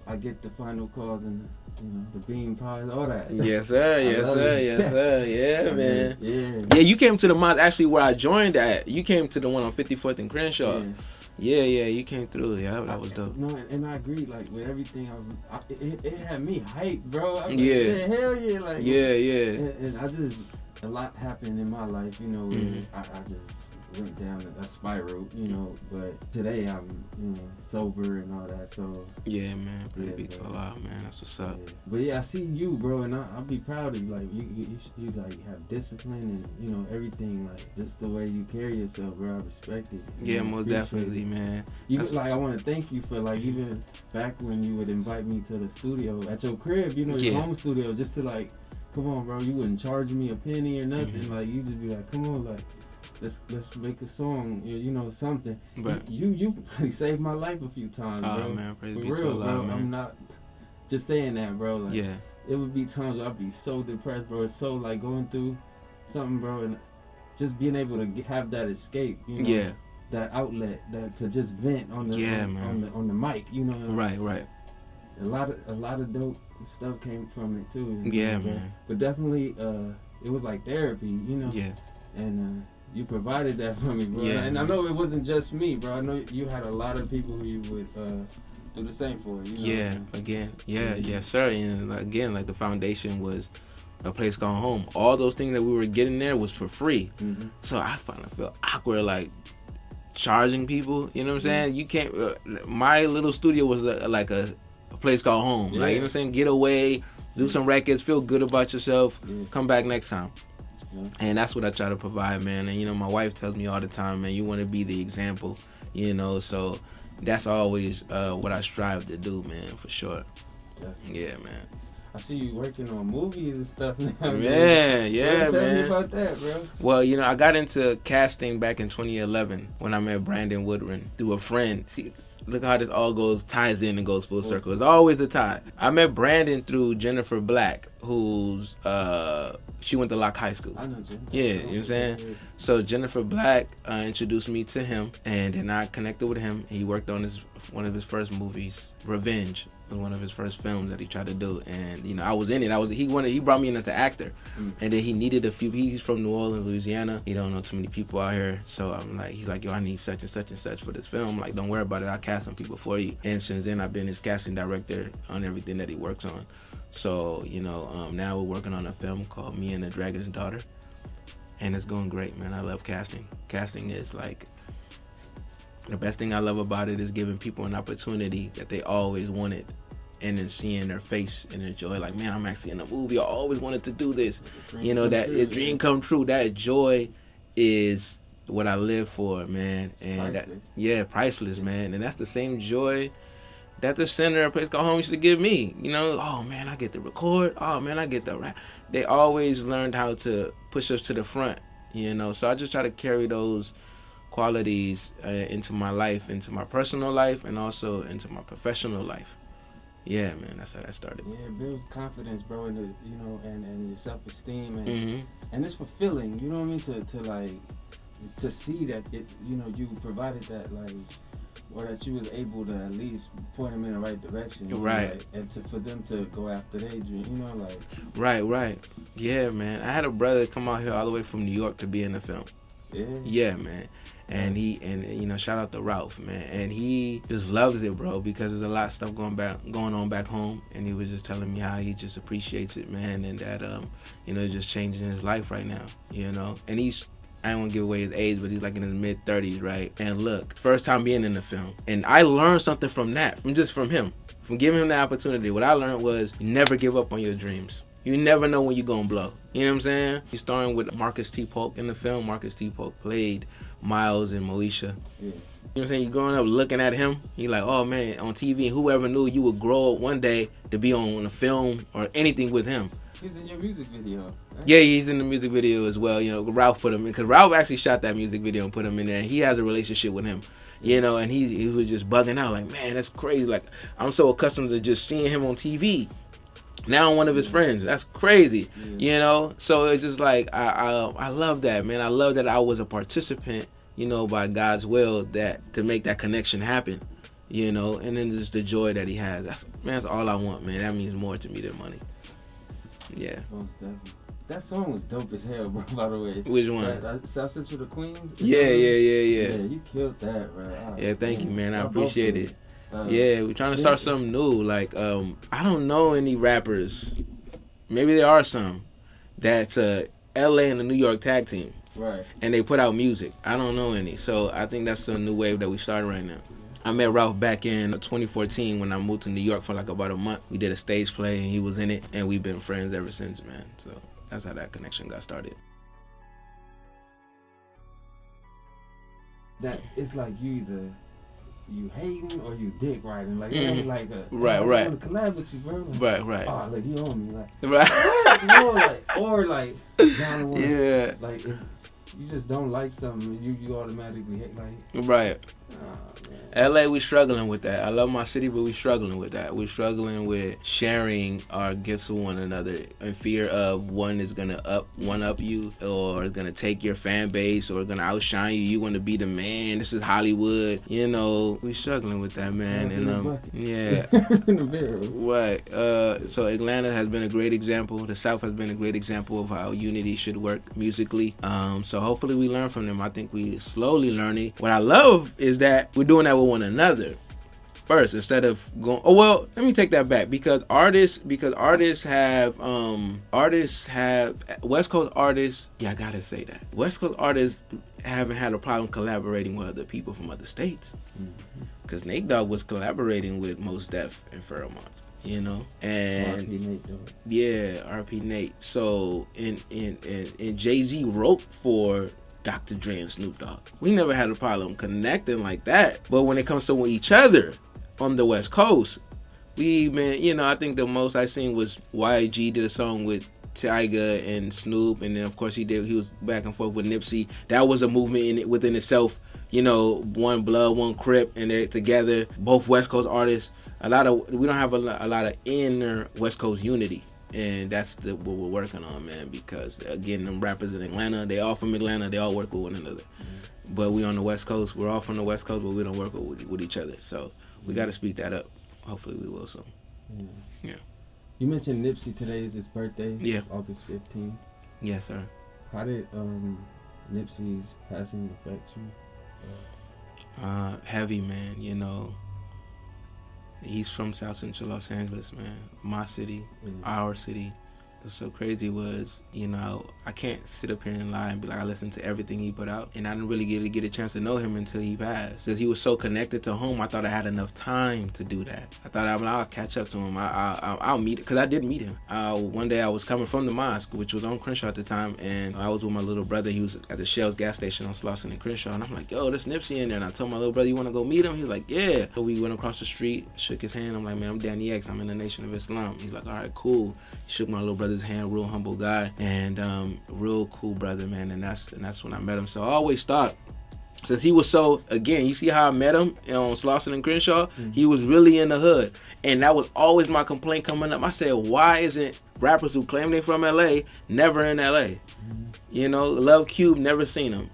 I get the final cause and, you know, the bean pies, all that. Yes, sir. Yes, sir. Yes, sir. Yeah, man. Yeah, you came to the mosque actually where I joined at. You came to the one on 54th and Crenshaw. Yeah, you came through. Yeah, that was dope. No, and I agree. Like with everything, it had me hyped, bro. I was like, hell yeah, like And I just a lot happened in my life, you know. I just went down a spiral, you know. But today I'm, you know, sober and all that. So yeah, man, praise be to Allah, man. That's what's up. But yeah, I see you, bro, and I'll be proud of you. Like you like have discipline and, you know, everything. Like just the way you carry yourself, bro. I respect it. Yeah, most definitely, man. Even like I want to thank you for like even back when you would invite me to the studio at your crib, you know, your home studio, just to like, come on, bro. You wouldn't charge me a penny or nothing. Like you just be like, come on, like. Let's make a song, you know, something. But you probably saved my life a few times, bro. Oh man, praise be to Allah, bro. Man. I'm not just saying that, bro. Like, it would be times where I'd be so depressed, bro. It's so like going through something, bro, and just being able to have that escape, you know, Yeah. that outlet, that to just vent on the on the mic, you know. Right. A lot of dope stuff came from it too. Yeah, know, man. But definitely, it was like therapy, you know. Yeah. And you provided that for me, bro. Yeah. And I know it wasn't just me, bro. I know you had a lot of people who you would do the same for. You know? Yeah. Again. Yeah. Yes, sir. And again, like the foundation was a place called home. All those things that we were getting there was for free. Mm-hmm. So I finally felt awkward, like charging people. You know what I'm saying? You can't. My little studio was like a place called home. Yeah. Like, you know what I'm saying? Get away, do some records, feel good about yourself, come back next time. Yeah. And that's what I try to provide, man. And, you know, my wife tells me all the time, man, you want to be the example, you know, so that's always what I strive to do, man, for sure. Definitely. Yeah, man. I see you working on movies and stuff now. Yeah, Tell me man. about that, bro. Well, you know, I got into casting back in 2011 when I met Brandon Woodring through a friend. See, look how this all ties in and goes full circle. It's always a tie. I met Brandon through Jennifer Black, who's she went to Locke High School. I know Jennifer. Yeah, you know what I'm saying? So Jennifer Black introduced me to him, and then I connected with him. He worked on one of his first movies, Revenge. Was one of his first films that he tried to do, and you know I was in it. He brought me in as an actor, and then he needed a few. He's from New Orleans, Louisiana. He don't know too many people out here, so he's like, yo, I need such and such and such for this film. I'm like, don't worry about it, I'll cast some people for you. And since then, I've been his casting director on everything that he works on. So you know, now we're working on a film called Me and the Dragon's Daughter, and it's going great, man. I love casting. Casting is like. The best thing I love about it is giving people an opportunity that they always wanted, and then seeing their face and their joy. Like, man, I'm actually in a movie. I always wanted to do this. You know, that dream come true. That joy is what I live for, man. And priceless, man. And that's the same joy that the center of a place called home used to give me. You know, oh man, I get to record. Oh man, I get to rap. They always learned how to push us to the front. You know, so I just try to carry those qualities into my life, into my personal life, and also into my professional life. Yeah, man, that's how that started. Yeah, it builds confidence, bro, and you know, and your self-esteem, and it's fulfilling. You know what I mean? To like to see that it, you know, you provided that, like, or that you was able to at least point them in the right direction, right? Know, like, and for them to go after their dream, you know, like. Right. Yeah, man. I had a brother come out here all the way from New York to be in the film. Yeah, man. And you know, shout out to Ralph, man. And he just loves it, bro, because there's a lot of stuff going on back home. And he was just telling me how he just appreciates it, man, and that you know, just changing his life right now, you know. And I don't want to give away his age, but he's like in his mid-30s, right? And look, first time being in the film, and I learned something from that, from him, from giving him the opportunity. What I learned was you never give up on your dreams. You never know when you're gonna blow. You know what I'm saying? He's starring with Marcus T. Polk in the film. Marcus T. Polk played Miles and Moesha. Yeah. You know what I'm saying? You're growing up looking at him. You're like, oh man, on TV, and whoever knew you would grow up one day to be on a film or anything with him. He's in your music video. Right? Yeah, he's in the music video as well. You know, Ralph put him in, because Ralph actually shot that music video and put him in there. And he has a relationship with him. You know, and he was just bugging out like, man, that's crazy. Like, I'm so accustomed to just seeing him on TV. Now I'm one of his friends. That's crazy, you know? So it's just like, I love that, man. I love that I was a participant, you know, by God's will, that to make that connection happen, you know? And then just the joy that he has. That's all I want, man. That means more to me than money. Yeah. Most definitely. That song was dope as hell, bro, by the way. Which one? South Central to Queens? Yeah. Yeah, you killed that, bro. Yeah, thank you, man. I appreciate it. Yeah, we're trying to start something new. Like, I don't know any rappers. Maybe there are some. That's LA and the New York tag team. Right. And they put out music. I don't know any. So I think that's a new wave that we started right now. I met Ralph back in 2014 when I moved to New York for like about a month. We did a stage play and he was in it. And we've been friends ever since, man. So that's how that connection got started. That it's like you hating or you dick riding, like it ain't like a right. I want to collab with you, bro. Like, Right. Oh, like you own me, like right. you know, like or like down the one, yeah. like if you just don't like something, you automatically hate, like right. LA, we struggling with that. I love my city, but we struggling with that. We're struggling with sharing our gifts with one another in fear of one is gonna one up you, or is gonna take your fan base, or gonna outshine you. You want to be the man. This is Hollywood. You know, we struggling with that, man. And yeah, right. So Atlanta has been a great example. The South has been a great example of how unity should work musically. So hopefully we learn from them. I think we slowly learning. What I love is that we're doing that with one another first, instead of going, oh well, let me take that back, because artists have West Coast artists, yeah, I gotta say that West Coast artists haven't had a problem collaborating with other people from other states, because Nate Dogg was collaborating with Mos Def and Pharoah Monch, you know, and RP Nate Dogg. Yeah, RP Nate. So and Jay-Z wrote for Dr. Dre and Snoop Dogg. We never had a problem connecting like that. But when it comes to each other on the West Coast, we been, you know, I think the most I seen was YG did a song with Tyga and Snoop, and then of course he was back and forth with Nipsey. That was a movement within itself. You know, one blood, one crip, and they're together. Both West Coast artists. We don't have a lot of inner West Coast unity. And that's what we're working on, man, because, again, them rappers in Atlanta, they all from Atlanta, they all work with one another. But we on the West Coast, we're all from the West Coast, but we don't work with each other. So we got to speed that up. Hopefully we will soon. Yeah. You mentioned Nipsey, today is his birthday. Yeah. August 15th. Yes, sir. How did Nipsey's passing affect you? Heavy, man, you know. He's from South Central Los Angeles, man. My city, our city. What's so crazy was, you know, I can't sit up here and lie and be like, I listened to everything he put out. And I didn't really get a chance to know him until he passed. Because he was so connected to home, I thought I had enough time to do that. I thought I'll catch up to him. I'll meet, because I did meet him. One day I was coming from the mosque, which was on Crenshaw at the time, and I was with my little brother. He was at the Shell's gas station on Slauson and Crenshaw. And I'm like, yo, there's Nipsey in there. And I told my little brother, you want to go meet him? He was like, yeah. So we went across the street, shook his hand. I'm like, man, I'm Danny X. I'm in the Nation of Islam. He's like, all right, cool. He shook my little brother's hand, real humble guy, and real cool brother, man. And that's when I met him. So I always thought, since he was so, again, you see how I met him on Slauson and Crenshaw? He was really in the hood. And that was always my complaint coming up. I said, why isn't rappers who claim they from LA never in LA? You know, Love Cube, never seen him.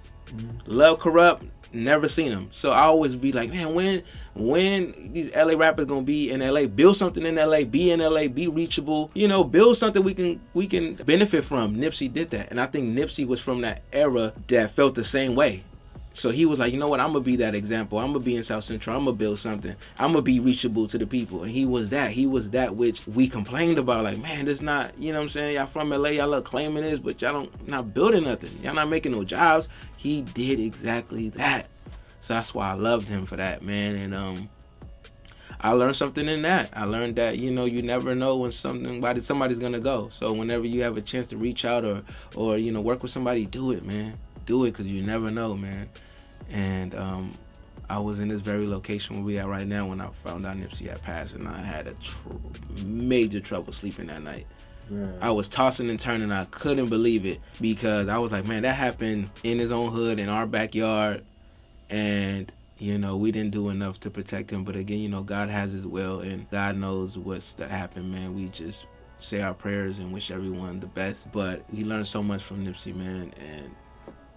Love Corrupt, never seen him. So I always be like, man, when these LA rappers gonna be in LA, build something in LA, be in LA, be reachable, you know, build something we can benefit from. Nipsey did that. And I think Nipsey was from that era that felt the same way. So he was like, you know what, I'm going to be that example. I'm going to be in South Central. I'm going to build something. I'm going to be reachable to the people. And he was that. He was that which we complained about. Like, man, this not, you know what I'm saying? Y'all from LA, y'all love claiming this, but y'all not building nothing. Y'all not making no jobs. He did exactly that. So that's why I loved him for that, man. And I learned something in that. I learned that, you know, you never know when somebody's going to go. So whenever you have a chance to reach out or you know, work with somebody, do it, man. Do it, because you never know, man. And I was in this very location where we at right now when I found out Nipsey had passed, and I had major trouble sleeping that night. Right. I was tossing and turning. I couldn't believe it, because I was like, man, that happened in his own hood, in our backyard, and you know, we didn't do enough to protect him. But again, you know, God has his will, and God knows what's to happen, man. We just say our prayers and wish everyone the best. But we learned so much from Nipsey, man, and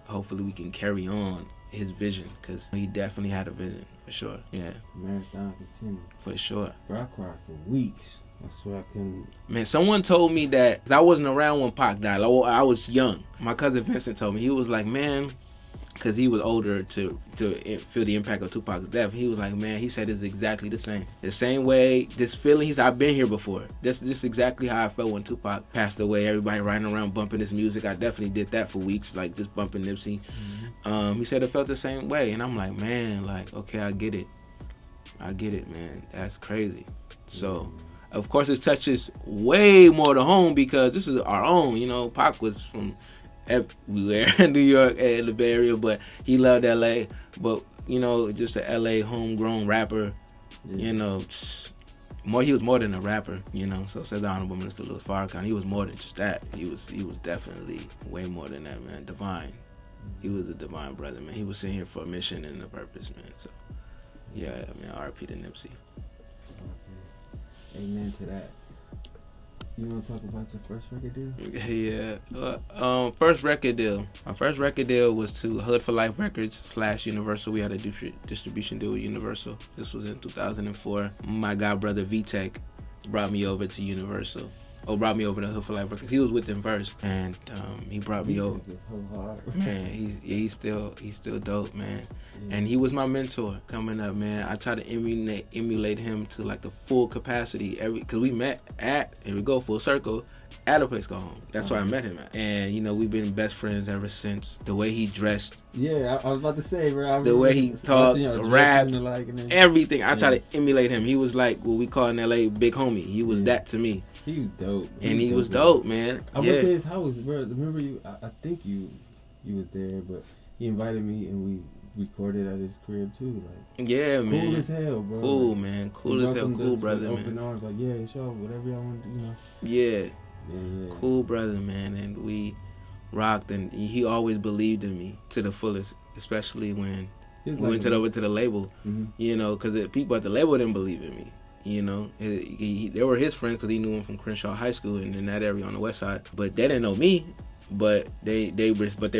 hopefully we can carry on his vision, because he definitely had a vision, for sure. Yeah. Marathon continue. For sure. Bro, I cried for weeks. I swear I couldn't. Man, someone told me that, 'cause I wasn't around when Pac died. I was young. My cousin Vincent told me. He was like, man, because he was older to feel the impact of Tupac's death. He was like, man, he said it's exactly the same. The same way, this feeling, he said, I've been here before. This is exactly how I felt when Tupac passed away. Everybody riding around bumping his music. I definitely did that for weeks, like just bumping Nipsey. He said it felt the same way. And I'm like, man, like, okay, I get it, man. That's crazy. So, of course, it touches way more to home, because this is our own. You know, Pac was from everywhere, New York and the Bay Area, but he loved LA. But you know, just a LA homegrown rapper, you know, he was more than a rapper, you know. So said the Honorable Minister Louis Farrakhan, he was more than just that. He was definitely way more than that, man. Divine. He was a divine brother, man. He was sent here for a mission and a purpose, man. So, yeah, man, R.I.P. to Nipsey. Amen to that. You want to talk about your first record deal? Yeah. First record deal. My first record deal was to Hood for Life Records / Universal. We had a distribution deal with Universal. This was in 2004. My god brother V-Tech brought me over to Universal. Brought me over to Hood for Life Records. He was with them first, and he brought me over. Man, he's still dope, man. Yeah. And he was my mentor coming up, man. I try to emulate him to like the full capacity. Cause we met at, here we go, full circle, at a place called Home. That's where I met him at. And, you know, we've been best friends ever since. The way he dressed. Yeah, I was about to say, bro. The way he talked, rapped, everything. I try to emulate him. He was like what we call in LA big homie. He was that to me. He was dope. And he was dope, man. I went to his house, bro. Remember you? I think you was there, but he invited me and we recorded at his crib too. Like, yeah, man. Cool as hell, bro. Cool, like, man. Cool as hell. Cool brother, man. Open arms, like, yeah, sure, whatever y'all want to do, you know. Yeah. Cool brother, man. And we rocked, and he always believed in me to the fullest, especially when we went over to the label. Mm-hmm. You know, because the people at the label didn't believe in me. You know, they were his friends because he knew him from Crenshaw High School and in that area on the west side. But they didn't know me, but they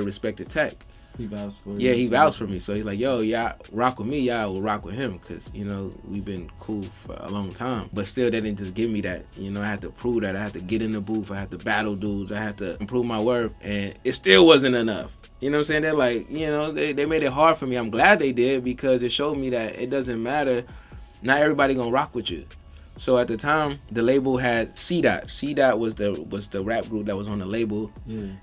respected Tech. He vouched for you. Yeah, he vouched for me. So he's like, yo, y'all rock with me, y'all will rock with him. Because, you know, we've been cool for a long time. But still, they didn't just give me that. You know, I had to prove that. I had to get in the booth. I had to battle dudes. I had to improve my worth. And it still wasn't enough. You know what I'm saying? They're like, you know, they made it hard for me. I'm glad they did because it showed me that it doesn't matter. Not everybody gonna rock with you. So at the time, the label had C-Dot. C-Dot was the rap group that was on the label,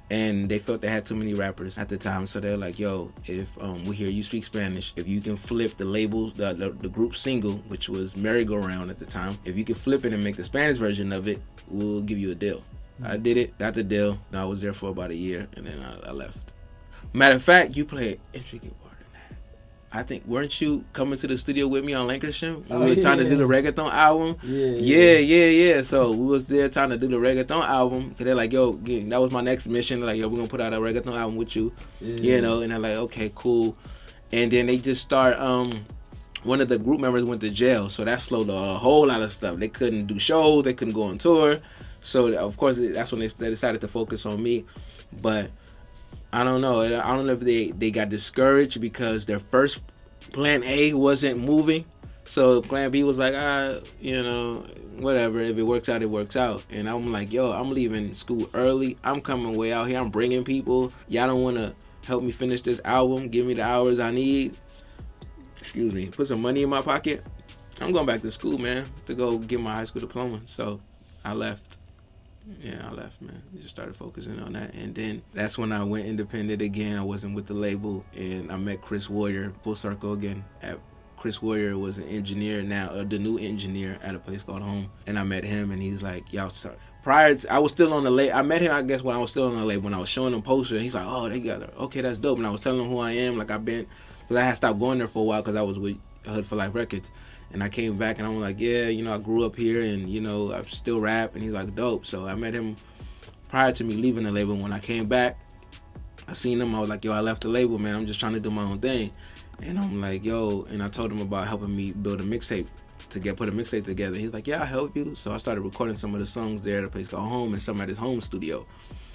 and they felt they had too many rappers at the time. So they're like, "Yo, if we hear you speak Spanish, if you can flip the label, the group single, which was Merry Go Round at the time, if you can flip it and make the Spanish version of it, we'll give you a deal." I did it, got the deal. And I was there for about a year, and then I left. Matter of fact, you play intricate. I think, weren't you coming to the studio with me on Lancashire? We were trying to do the reggaeton album. Yeah. So we was there trying to do the reggaeton album. Cause they're like, yo, that was my next mission. They're like, yo, we're going to put out a reggaeton album with you. You know, and they're like, okay, cool. And then they just start, one of the group members went to jail. So that slowed a whole lot of stuff. They couldn't do shows. They couldn't go on tour. So, of course, that's when they decided to focus on me. But I don't know. I don't know if they got discouraged because their first plan A wasn't moving. So plan B was like, you know, whatever. If it works out, it works out. And I'm like, yo, I'm leaving school early. I'm coming way out here. I'm bringing people. Y'all don't want to help me finish this album. Give me the hours I need. Excuse me. Put some money in my pocket. I'm going back to school, man, to go get my high school diploma. So I left. Yeah, I left, man. Just started focusing on that. And then that's when I went independent again. I wasn't with the label. And I met Chris Warrior, full circle again. Chris Warrior was an engineer now, the new engineer at a place called Home. And I met him, and he's like, y'all start. I was still on the label. I met him, I guess, when I was still on the label. When I was showing him posters, and he's like, oh, they got it. Okay, that's dope. And I was telling him who I am. Like, because I had stopped going there for a while because I was with Hood for Life Records. And I came back and I'm like, yeah, you know, I grew up here and, you know, I still rap. And he's like, dope. So I met him prior to me leaving the label. When I came back, I seen him. I was like, yo, I left the label, man. I'm just trying to do my own thing. And I'm like, yo, and I told him about helping me build a mixtape put a mixtape together. He's like, yeah, I'll help you. So I started recording some of the songs there at a place called Home and some at his home studio.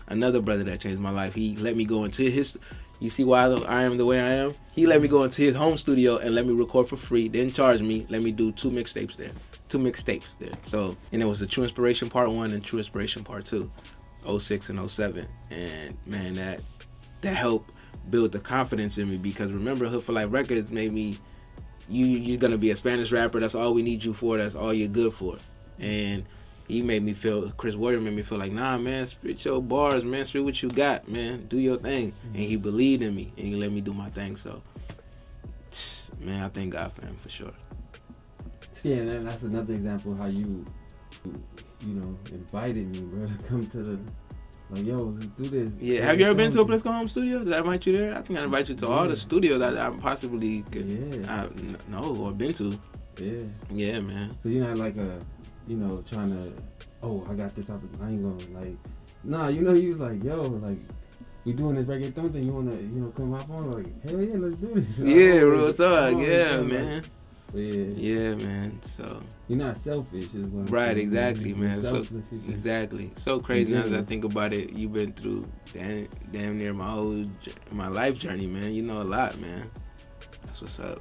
Another brother that changed my life. He let me go into his, you see why I am the way I am? He let me go into his home studio and let me record for free. Didn't charge me. Let me do two mixtapes there. So, and it was the True Inspiration Part 1 and True Inspiration Part 2, 06 and 07. And man, that helped build the confidence in me because remember, Hood for Life Records made me, you're going to be a Spanish rapper. That's all we need you for. That's all you're good for. And Chris Warrior made me feel like, nah, man, spit your bars, man, spit what you got, man, do your thing. And he believed in me, and he let me do my thing. So, man, I thank God for him, for sure. Yeah, and that's another example of how you know, invited me, bro, to come to the, like, yo, let's do this. Yeah, have you ever been to a place called Home Studios? Did I invite you there? I think I invite you to all the studios that I possibly could know or been to. Yeah. Yeah, man. So you're not like you know, trying to, I got this opportunity. I ain't gonna, like, nah, you know, you like, yo, like, we doing this reggaeton thing. You wanna come hop on? Like, hell yeah, let's do this. Yeah, real talk. Yeah, man. Yeah, man. So you're not selfish, is what I'm right, saying. exactly, man. So exactly. so crazy now that I think about it. You've been through damn near my life journey, man. You know a lot, man. That's what's up.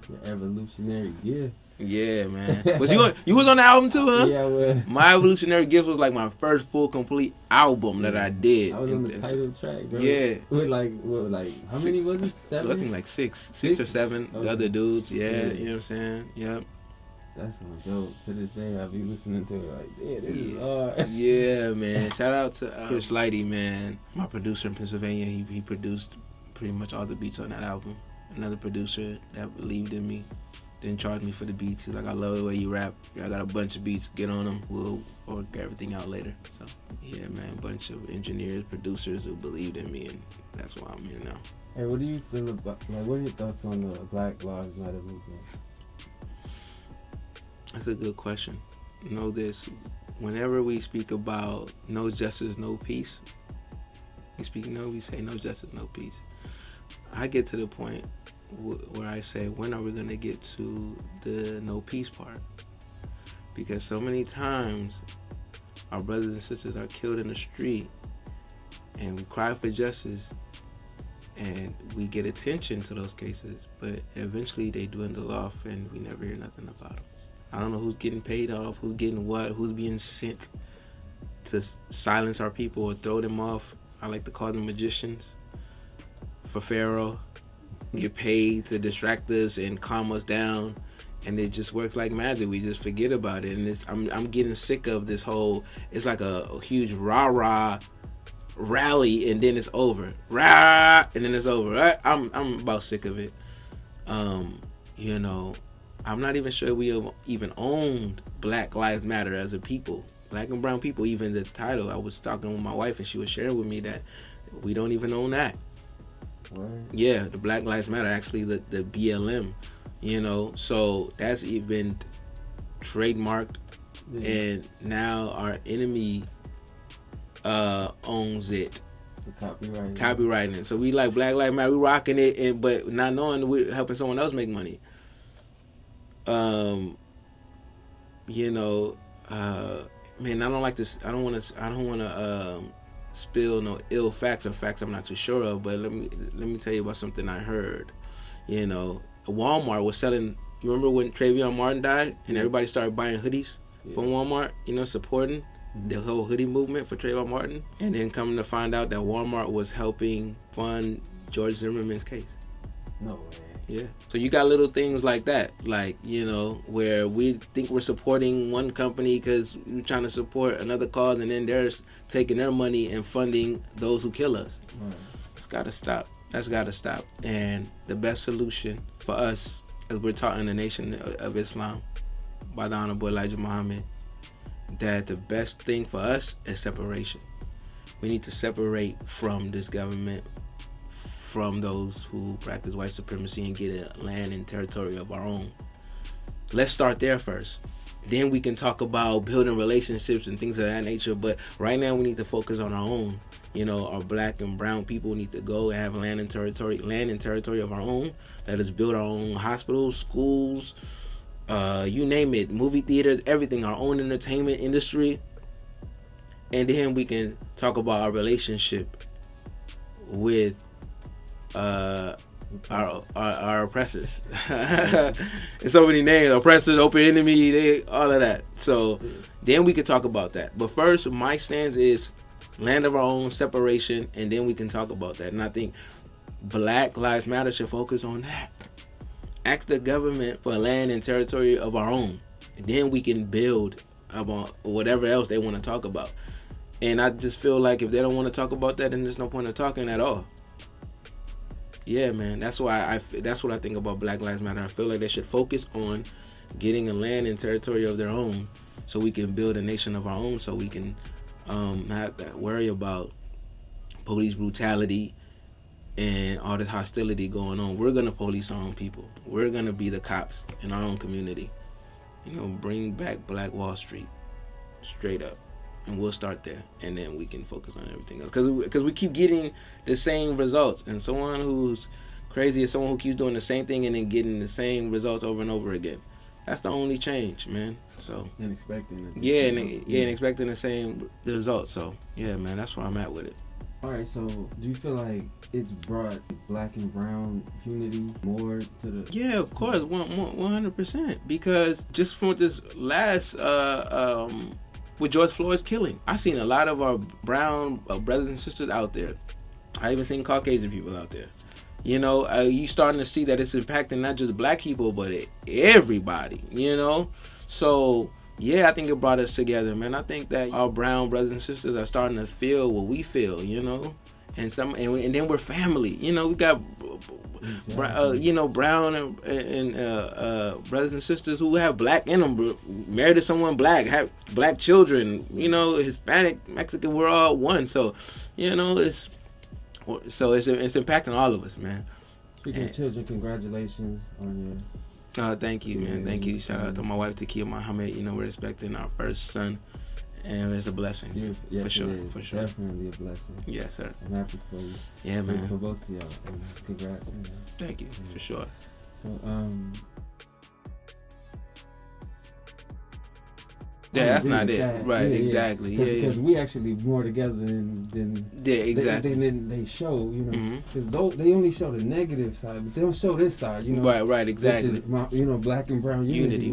Your evolutionary gift. Yeah, man. You was on the album too, huh? Yeah, well. My Evolutionary Gift was like my first full complete album that I did. I was on the title track, bro. Yeah. With like how many was it? 7? I think like six or seven. Okay. The other dudes, yeah, you know what I'm saying? Yep. That's so dope. To this day, I be listening to it like, yeah, this is hard. Yeah, man. Shout out to Chris Lighty, man. My producer in Pennsylvania. He produced pretty much all the beats on that album. Another producer that believed in me. Didn't charge me for the beats. He's like, I love the way you rap. I got a bunch of beats. Get on them. We'll work everything out later. So, yeah, man. A bunch of engineers, producers who believed in me, and that's why I'm here now. Hey, what do you feel about, like, what are your thoughts on the Black Lives Matter movement? That's a good question. Know this. Whenever we speak about no justice, no peace, we say no justice, no peace. I get to the point where I say, when are we going to get to the no peace part? Because so many times our brothers and sisters are killed in the street and we cry for justice and we get attention to those cases, but eventually they dwindle off and we never hear nothing about them. I don't know who's getting paid off, who's getting what, who's being sent to silence our people or throw them off. I like to call them magicians for Pharaoh. Get paid to distract us and calm us down, and it just works like magic. We just forget about it, and I'm getting sick of this whole. It's like a huge rah rally, and then it's over. Rah, and then it's over. I'm about sick of it. You know, I'm not even sure we have even owned Black Lives Matter as a people, Black and brown people. Even the title. I was talking with my wife, and she was sharing with me that we don't even own that. Right. Yeah, the Black Lives Matter, actually the BLM, you know, so that's even trademarked, and now our enemy owns it. Copyrighting it. So we like Black Lives Matter, we rocking it, but not knowing we're helping someone else make money. You know, man, I don't like this. I don't want to spill no ill facts or facts I'm not too sure of, but let me tell you about something I heard. You know, Walmart was selling. You remember when Trayvon Martin died and everybody started buying hoodies from Walmart? You know, supporting the whole hoodie movement for Trayvon Martin, and then coming to find out that Walmart was helping fund George Zimmerman's case. No way. Yeah. So you got little things like that, like, you know, where we think we're supporting one company because we're trying to support another cause, and then they're taking their money and funding those who kill us. Right. It's got to stop. That's got to stop. And the best solution for us, as we're taught in the Nation of Islam by the Honorable Elijah Muhammad, that the best thing for us is separation. We need to separate from this government, from those who practice white supremacy, and get a land and territory of our own. Let's start there first. Then we can talk about building relationships and things of that nature. But right now we need to focus on our own. You know, our Black and brown people need to go and have land and territory of our own. Let us build our own hospitals, schools, you name it, movie theaters, everything, our own entertainment industry. And then we can talk about our relationship with our oppressors. There's so many names: oppressors, open enemy, all of that. So then we can talk about that. But first, my stance is land of our own, separation, and then we can talk about that. And I think Black Lives Matter should focus on that. Ask the government for land and territory of our own, and then we can build about whatever else they want to talk about. And I just feel like if they don't want to talk about that, then there's no point of talking at all. Yeah, man, that's what I think about Black Lives Matter. I feel like they should focus on getting a land and territory of their own, so we can build a nation of our own, so we can not worry about police brutality and all this hostility going on. We're gonna police our own people. We're gonna be the cops in our own community. You know, bring back Black Wall Street, straight up. and we'll start there, and then we can focus on everything else. Because we keep getting the same results, and someone who's crazy is someone who keeps doing the same thing and then getting the same results over and over again. That's the only change, man. So and expecting it. and expecting the same results. So yeah, man, that's where I'm at with it. All right, so do you feel like it's brought black and brown unity more to the? Yeah, of course, 100%. Because just from this last with George Floyd's killing, I seen a lot of our brown brothers and sisters out there. I even seen Caucasian people out there. You know, you starting to see that it's impacting not just black people, but everybody. You know, so. Yeah, I think it brought us together, man. I think that our brown brothers and sisters are starting to feel what we feel, you know, and then we're family. You know, we got, brown and brothers and sisters who have black in them, married to someone black, have black children. You know, Hispanic, Mexican, we're all one. So, you know, it's impacting all of us, man. Speaking of children, congratulations on your. Thank you, man. Thank you. Shout out to my wife, Takia Muhammad. You know, we're expecting our first son, and it's a blessing. Yes, for sure. For sure. Definitely a blessing. Yes, sir. I'm happy for you. Yeah, man. For both of y'all. And congrats. Thank you, for sure. So, yeah, that's not it. Right, yeah, exactly. Because we actually more together than yeah, exactly. Than they show, you know. Because they only show the negative side, but they don't show this side, you know. Right, exactly. Which is, black and brown unity,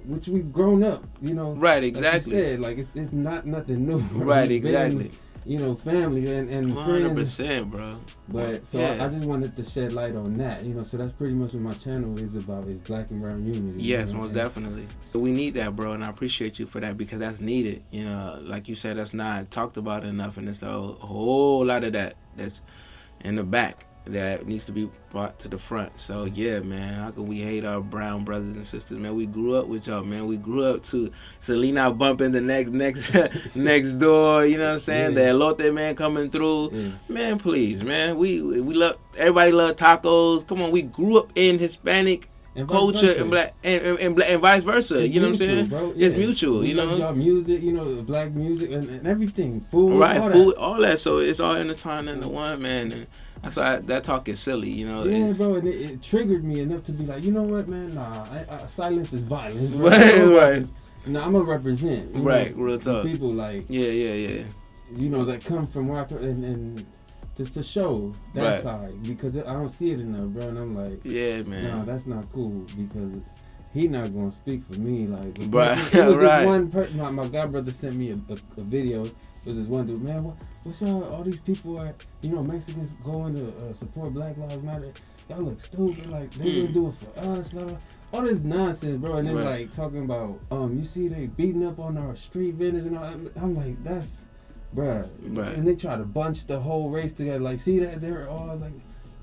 which we've grown up, you know. Right, exactly. Like you said, like it's not nothing new. Right, exactly. Family and 100%, friends. bro. But so I just wanted to shed light on that, you know. So that's pretty much what my channel is about, is black and brown unity. Yes, most definitely. So we need that, bro, and I appreciate you for that, because that's needed. You know, like you said, that's not talked about enough, and it's a whole lot of that's in the back that needs to be brought to the front. So yeah, man, how can we hate our brown brothers and sisters, man? We grew up with y'all, man. We grew up to Selena bumping the next next door, you know what I'm saying? The elote man coming through. Man, please, man. We love, everybody love tacos. Come on, we grew up in Hispanic culture and black and vice versa. It's you know what I'm mutual, saying? Bro. It's mutual, you know. Y'all music, you know, black music and everything, food, right, food, all that. So it's all intertwined into one, man. And that's why that talk is silly, you know. Yeah, bro, and it triggered me enough to be like, you know what, man? Nah, silence is violence. Bro. Right. Nah, I'm gonna represent. Right, real talk. People like yeah. You know, that come from where I come and just to show that side, because I don't see it enough, bro. And I'm like, yeah, man. Nah, that's not cool, because he not gonna speak for me, like. Right. It was this one person. My godbrother sent me a video. It was this one dude, man. What's all these people are, you know, Mexicans going to support Black Lives Matter. Y'all look stupid. Like they didn't do it for us. Blah, blah. All this nonsense, bro. And then like talking about, you see they beating up on our street vendors and all. I'm like, that's, bruh. Right. And they try to bunch the whole race together. Like, see that they're all like.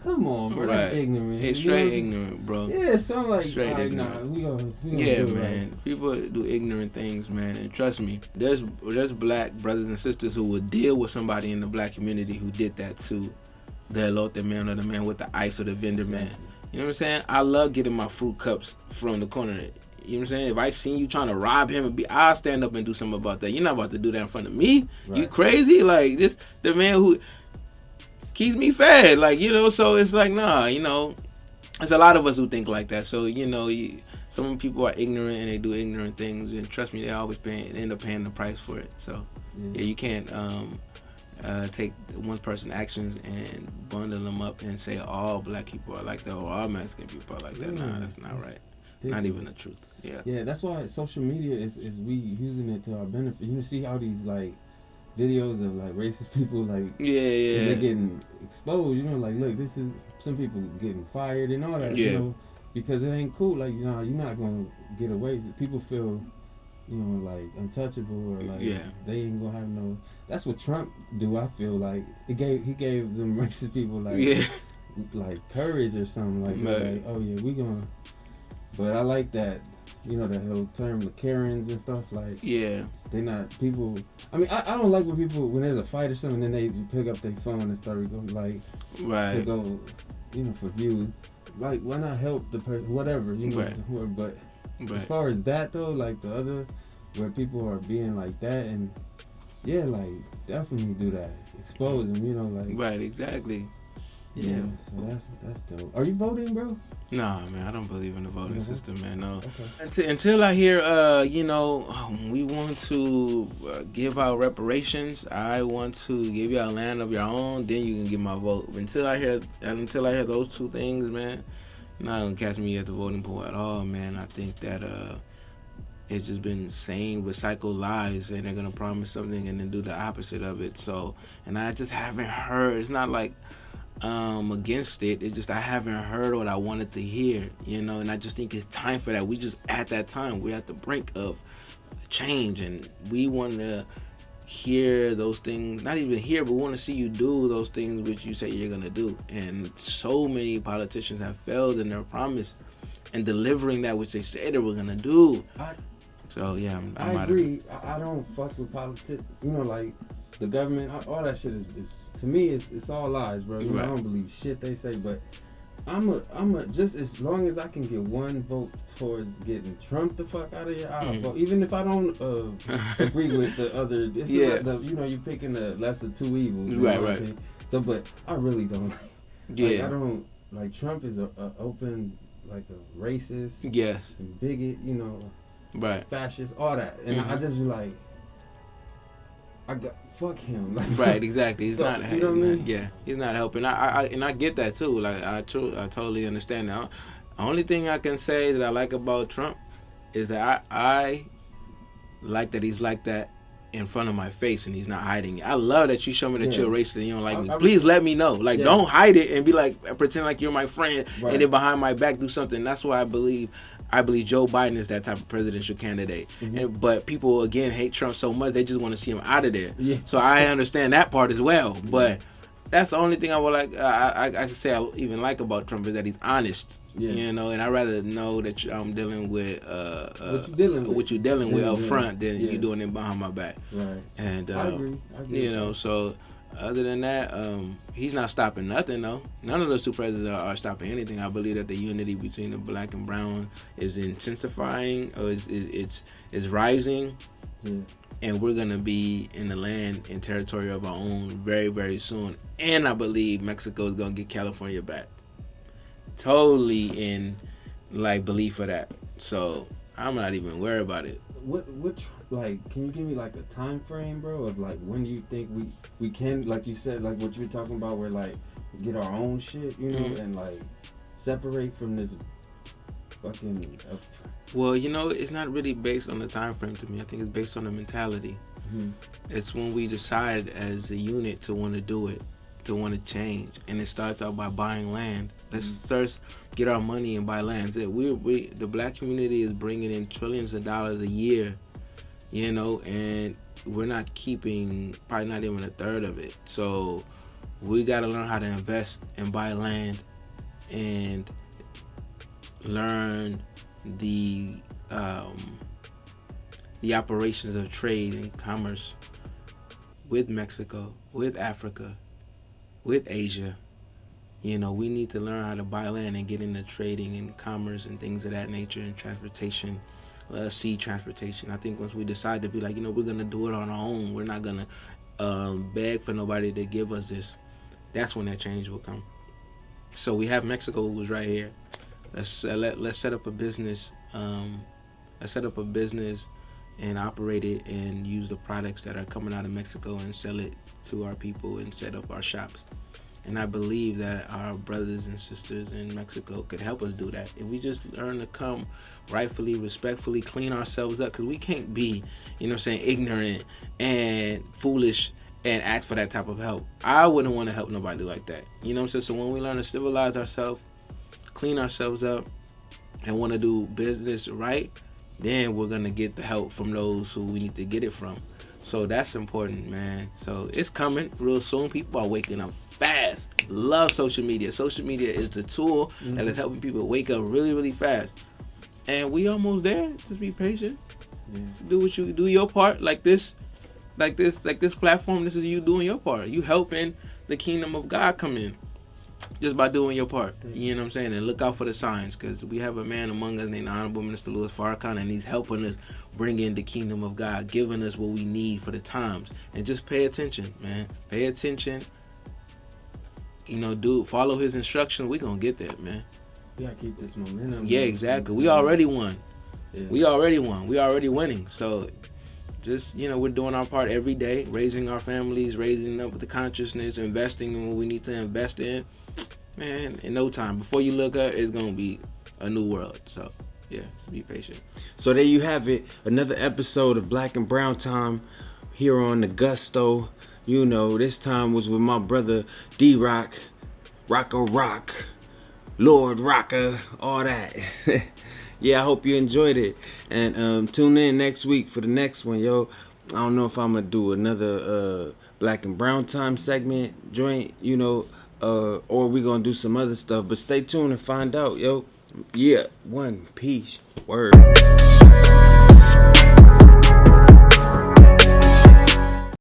Come on, bro. That's ignorant. It's straight ignorant, bro. Yeah, so I'm like, straight ignorant. Nah, we gonna yeah, do man. Right. People do ignorant things, man. And trust me, there's black brothers and sisters who would deal with somebody in the black community who did that to the elote man or the man with the ice or the vendor man. You know what I'm saying? I love getting my fruit cups from the corner. You know what I'm saying? If I seen you trying to rob him, I'll stand up and do something about that. You're not about to do that in front of me. Right. You crazy? Like this, the man who keeps me fed, like, you know, so it's like, nah, you know, there's a lot of us who think like that. So, you know, some people are ignorant and they do ignorant things, and trust me, they always end up paying the price for it. So, yeah, you can't take one person's actions and bundle them up and say all black people are like that or all Mexican people are like that. Nah, that's not right. Not even the truth. Yeah, that's why social media is we using it to our benefit. You see how these like videos of like racist people, like they're getting exposed, you know, like, look, this is some people getting fired and all that, you know, because it ain't cool. Like, you know, you're not gonna get away. People feel, you know, like untouchable, or like they ain't gonna have no. That's what Trump do. I feel like he gave them racist people like courage or something, like oh yeah, we gonna. But I like that, you know, that whole term, the Karens and stuff, like, they not people. I mean, I don't like when people, when there's a fight or something, then they pick up their phone and start going, like, to go, you know, for views. Like, why not help the person, whatever, you know, but as far as that, though, like the other, where people are being like that, and Yeah, like definitely do that. Expose them, you know, like. Right, exactly. Yeah. So that's dope. Are you voting, bro? Nah, man, I don't believe in the voting system, man. No. Okay. Until I hear, we want to give out reparations. I want to give you a land of your own. Then you can get my vote. Until I hear those two things, man, you're not gonna catch me at the voting poll at all, man. I think that it's just been saying recycled lies, and they're gonna promise something and then do the opposite of it. So, and I just haven't heard. It's not like against it. It's just I haven't heard what I wanted to hear, and I just think it's time for that. We just at that time. We're at the brink of change, and we want to hear those things. Not even hear, but want to see you do those things which you say you're gonna do. And so many politicians have failed in their promise and delivering that which they said they were gonna do. So yeah, I agree. I don't fuck with politics. Like the government, all that shit is to me, it's all lies, bro. Right. I don't believe shit they say, but I'm a just as long as I can get one vote towards getting Trump the fuck out of here, I'll vote. Even if I don't agree with the other, you picking the lesser two evils. Right. So, but I really don't. Yeah. I don't like Trump is a open, like a racist. Yes. And bigot, Right. Fascist, all that, and I just be like, fuck him. Like, right, exactly. He's not. You know what I mean? Yeah, he's not helping. I get that too. Like I totally understand that. The only thing I can say that I like about Trump is that I like that he's like that in front of my face and he's not hiding it. I love that you show me that you're a racist and you don't like me. Please let me know. Like, don't hide it and be like, pretend like you're my friend, and then behind my back do something. That's why I believe Joe Biden is that type of presidential candidate. But people, again, hate Trump so much, they just want to see him out of there. Yeah. So I understand that part as well. But that's the only thing I would like. I can say I even like about Trump is that he's honest. Yeah. And I'd rather know that I'm dealing with what you're dealing with up front than you doing it behind my back. Right. And I agree. So other than that, he's not stopping nothing though. None of those two presidents are stopping anything. I believe that the unity between the black and brown is intensifying, or is rising. Yeah. And we're going to be in the land and territory of our own very, very soon. And I believe Mexico is going to get California back. Totally in, belief of that. So, I'm not even worried about it. What can you give me, a time frame, bro, of, when do you think we can, like you said, what you were talking about, where, get our own shit, and, separate from this fucking... Well, it's not really based on the time frame to me. I think it's based on the mentality. It's when we decide as a unit to want to do it, to want to change, and it starts out by buying land. Let's first get our money and buy land. We the black community is bringing in trillions of dollars a year, and we're not keeping probably not even a third of it. So we got to learn how to invest and buy land and learn the operations of trade and commerce with Mexico, with Africa, with Asia. We need to learn how to buy land and get into trading and commerce and things of that nature, and transportation, sea transportation. I think once we decide to be we're going to do it on our own, we're not going to beg for nobody to give us this, that's when that change will come. So we have Mexico, who's right here. Let's set up a business. Let's set up a business and operate it and use the products that are coming out of Mexico and sell it to our people and set up our shops. And I believe that our brothers and sisters in Mexico could help us do that. If we just learn to come rightfully, respectfully, clean ourselves up, because we can't be, ignorant and foolish and ask for that type of help. I wouldn't want to help nobody like that. So when we learn to civilize ourselves, clean ourselves up, and want to do business right, then we're going to get the help from those who we need to get it from. So that's important, man. So it's coming real soon. People are waking up fast. Love social media. Social media is the tool that is helping people wake up really, really fast. And we almost there. Just be patient. Yeah. Do your part. Like this platform. This is you doing your part. You helping the kingdom of God come in. just by doing your part. You know what I'm saying? And look out for the signs, because we have a man among us named Honorable Minister Louis Farrakhan, and he's helping us bring in the kingdom of God, giving us what we need for the times. And just pay attention, man. Pay attention. You know, follow his instructions. We gonna get there, man. We gotta keep this momentum. Yeah, exactly. We already won. Yeah. We already won. We already winning. So just, you know, we're doing our part every day, raising our families, raising up the consciousness, investing in what we need to invest in. Man, in no time, before you look up, it's gonna be a new world. So yeah, just be patient. So there you have it, another episode of Black and Brown Time here on the Gusto. You know, this time was with my brother D-Rock, Rock, Lord Roka, all that. Yeah, I hope you enjoyed it. And tune in next week for the next one, yo. I don't know if I'm going to do another Black and Brown Time segment, joint, you know, or we going to do some other stuff. But stay tuned and find out, yo. Yeah, one, peace, word.